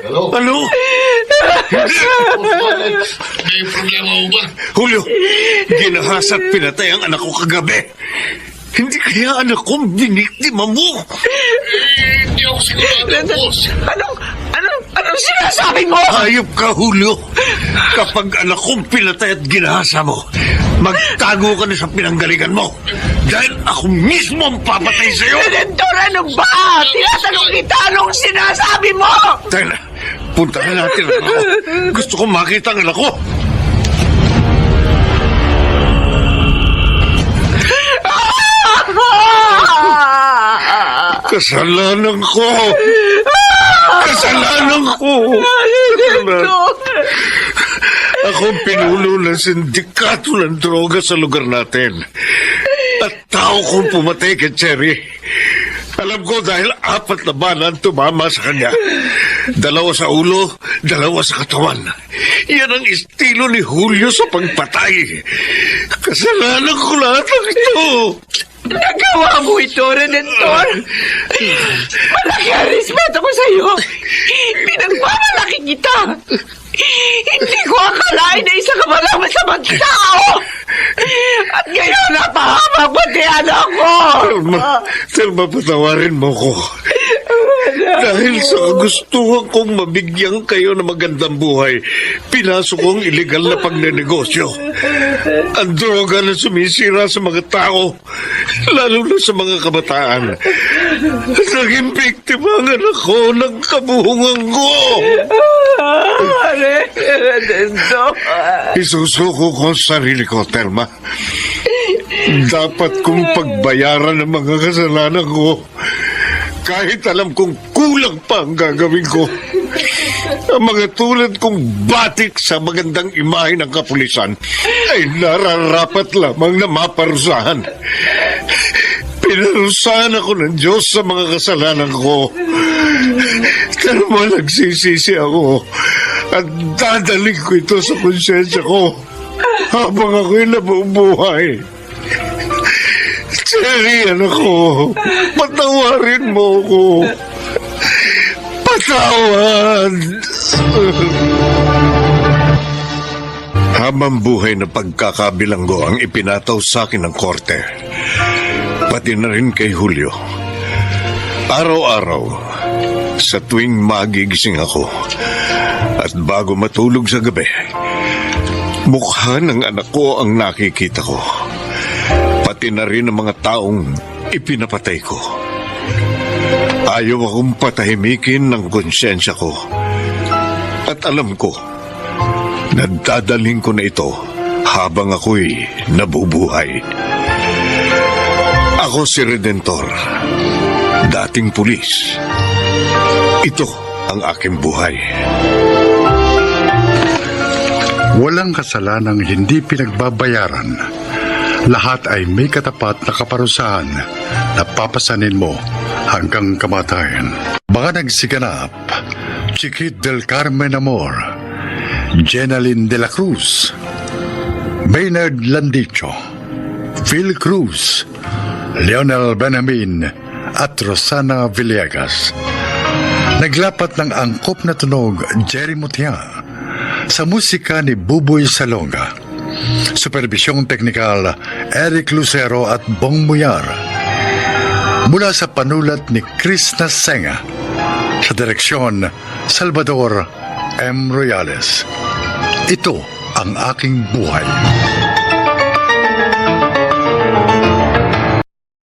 Hello? Ano? May problema mo ba? Julio, ginahasa at pinatay ang anak ko kagabi. Hindi kaya anak ko biniktima mo? Hindi ako sigurado, boss. Anong sinasabi mo? Hayop ka, Julio. Kapag anak kong pinatay at ginahasa mo, magtago ka na sa pinanggalingan mo. Dahil ako mismo ang papatay sa'yo. Redentor, ano ba? Tinatanong kita anong sinasabi mo? Tayo na, puntahan natin ang anak ko. Gusto kong makita ang anak ko. Kasalanan ko! Kasalanan ko! Ako ang pinuno ng sindikato ng droga sa lugar natin. At tao kong pumatay kay Cherry. Alam ko dahil 4 na banan tumama sa kanya. 2 sa ulo, 2 sa katawan. Yan ang estilo ni Julio sa pagpatay. Kasalanan ko lahat ng ito. Nagawa mo ito, Redentor. Malaki ang respeto ko sa iyo. Pinagmamalaki kita. Hindi ko akalain na isa ka malang masamang tao. At ngayon napahamak pati anak ko. Telma, patawarin mo ko. Dahil sa kagustuhan kong mabigyan kayo ng magandang buhay, pinasok kong illegal na pagnenegosyo. Ang droga na sumisira sa mga tao, lalo na sa mga kabataan. Naging biktima ang anak ko ng kabuhungan ko. Isusuko ko ang sarili ko, Telma. Dapat kong pagbayaran ng mga kasalanan ko. Kahit alam kong kulang pa ang gagawin ko. Ang mga tulad kong batik sa magandang imahe ng kapulisan ay nararapat lamang na maparusahan. Pinarusahan ako ng Diyos sa mga kasalanan ko. Pero nagsisisi ako at dadaling ko ito sa konsensya ko habang ako'y nabubuhay. Cherry, anak ko, patawarin mo ko. Patawad! Habang buhay na pagkakabilanggo ang ipinataw sa akin ng korte, pati na rin kay Julio. Araw-araw, sa tuwing magigising ako, at bago matulog sa gabi, mukha ng anak ko ang nakikita ko. Pati na rin ang mga taong ipinapatay ko. Ayaw akong patahimikin ng konsyensya ko. At alam ko, nadadaling ko na ito habang ako'y nabubuhay. Ako si Redentor, dating pulis. Ito ang aking buhay. Walang kasalanang hindi pinagbabayaran. Lahat ay may katapat na kaparusahan na papasanin mo hanggang kamatayan. Mga nagsiganap, Chiquit del Carmen Amor, Jenaline de la Cruz, Maynard Landicho, Phil Cruz, Leonel Benjamin at Rosana Villegas. Naglapat ng angkop na tunog Jerry Mutia sa musika ni Buboy Salonga. Supervisyong teknikal Eric Lucero at Bong Muyar. Mula sa panulat ni Chris Nasenga. Sa direksyon Salvador M. Royales. Ito ang aking buhay.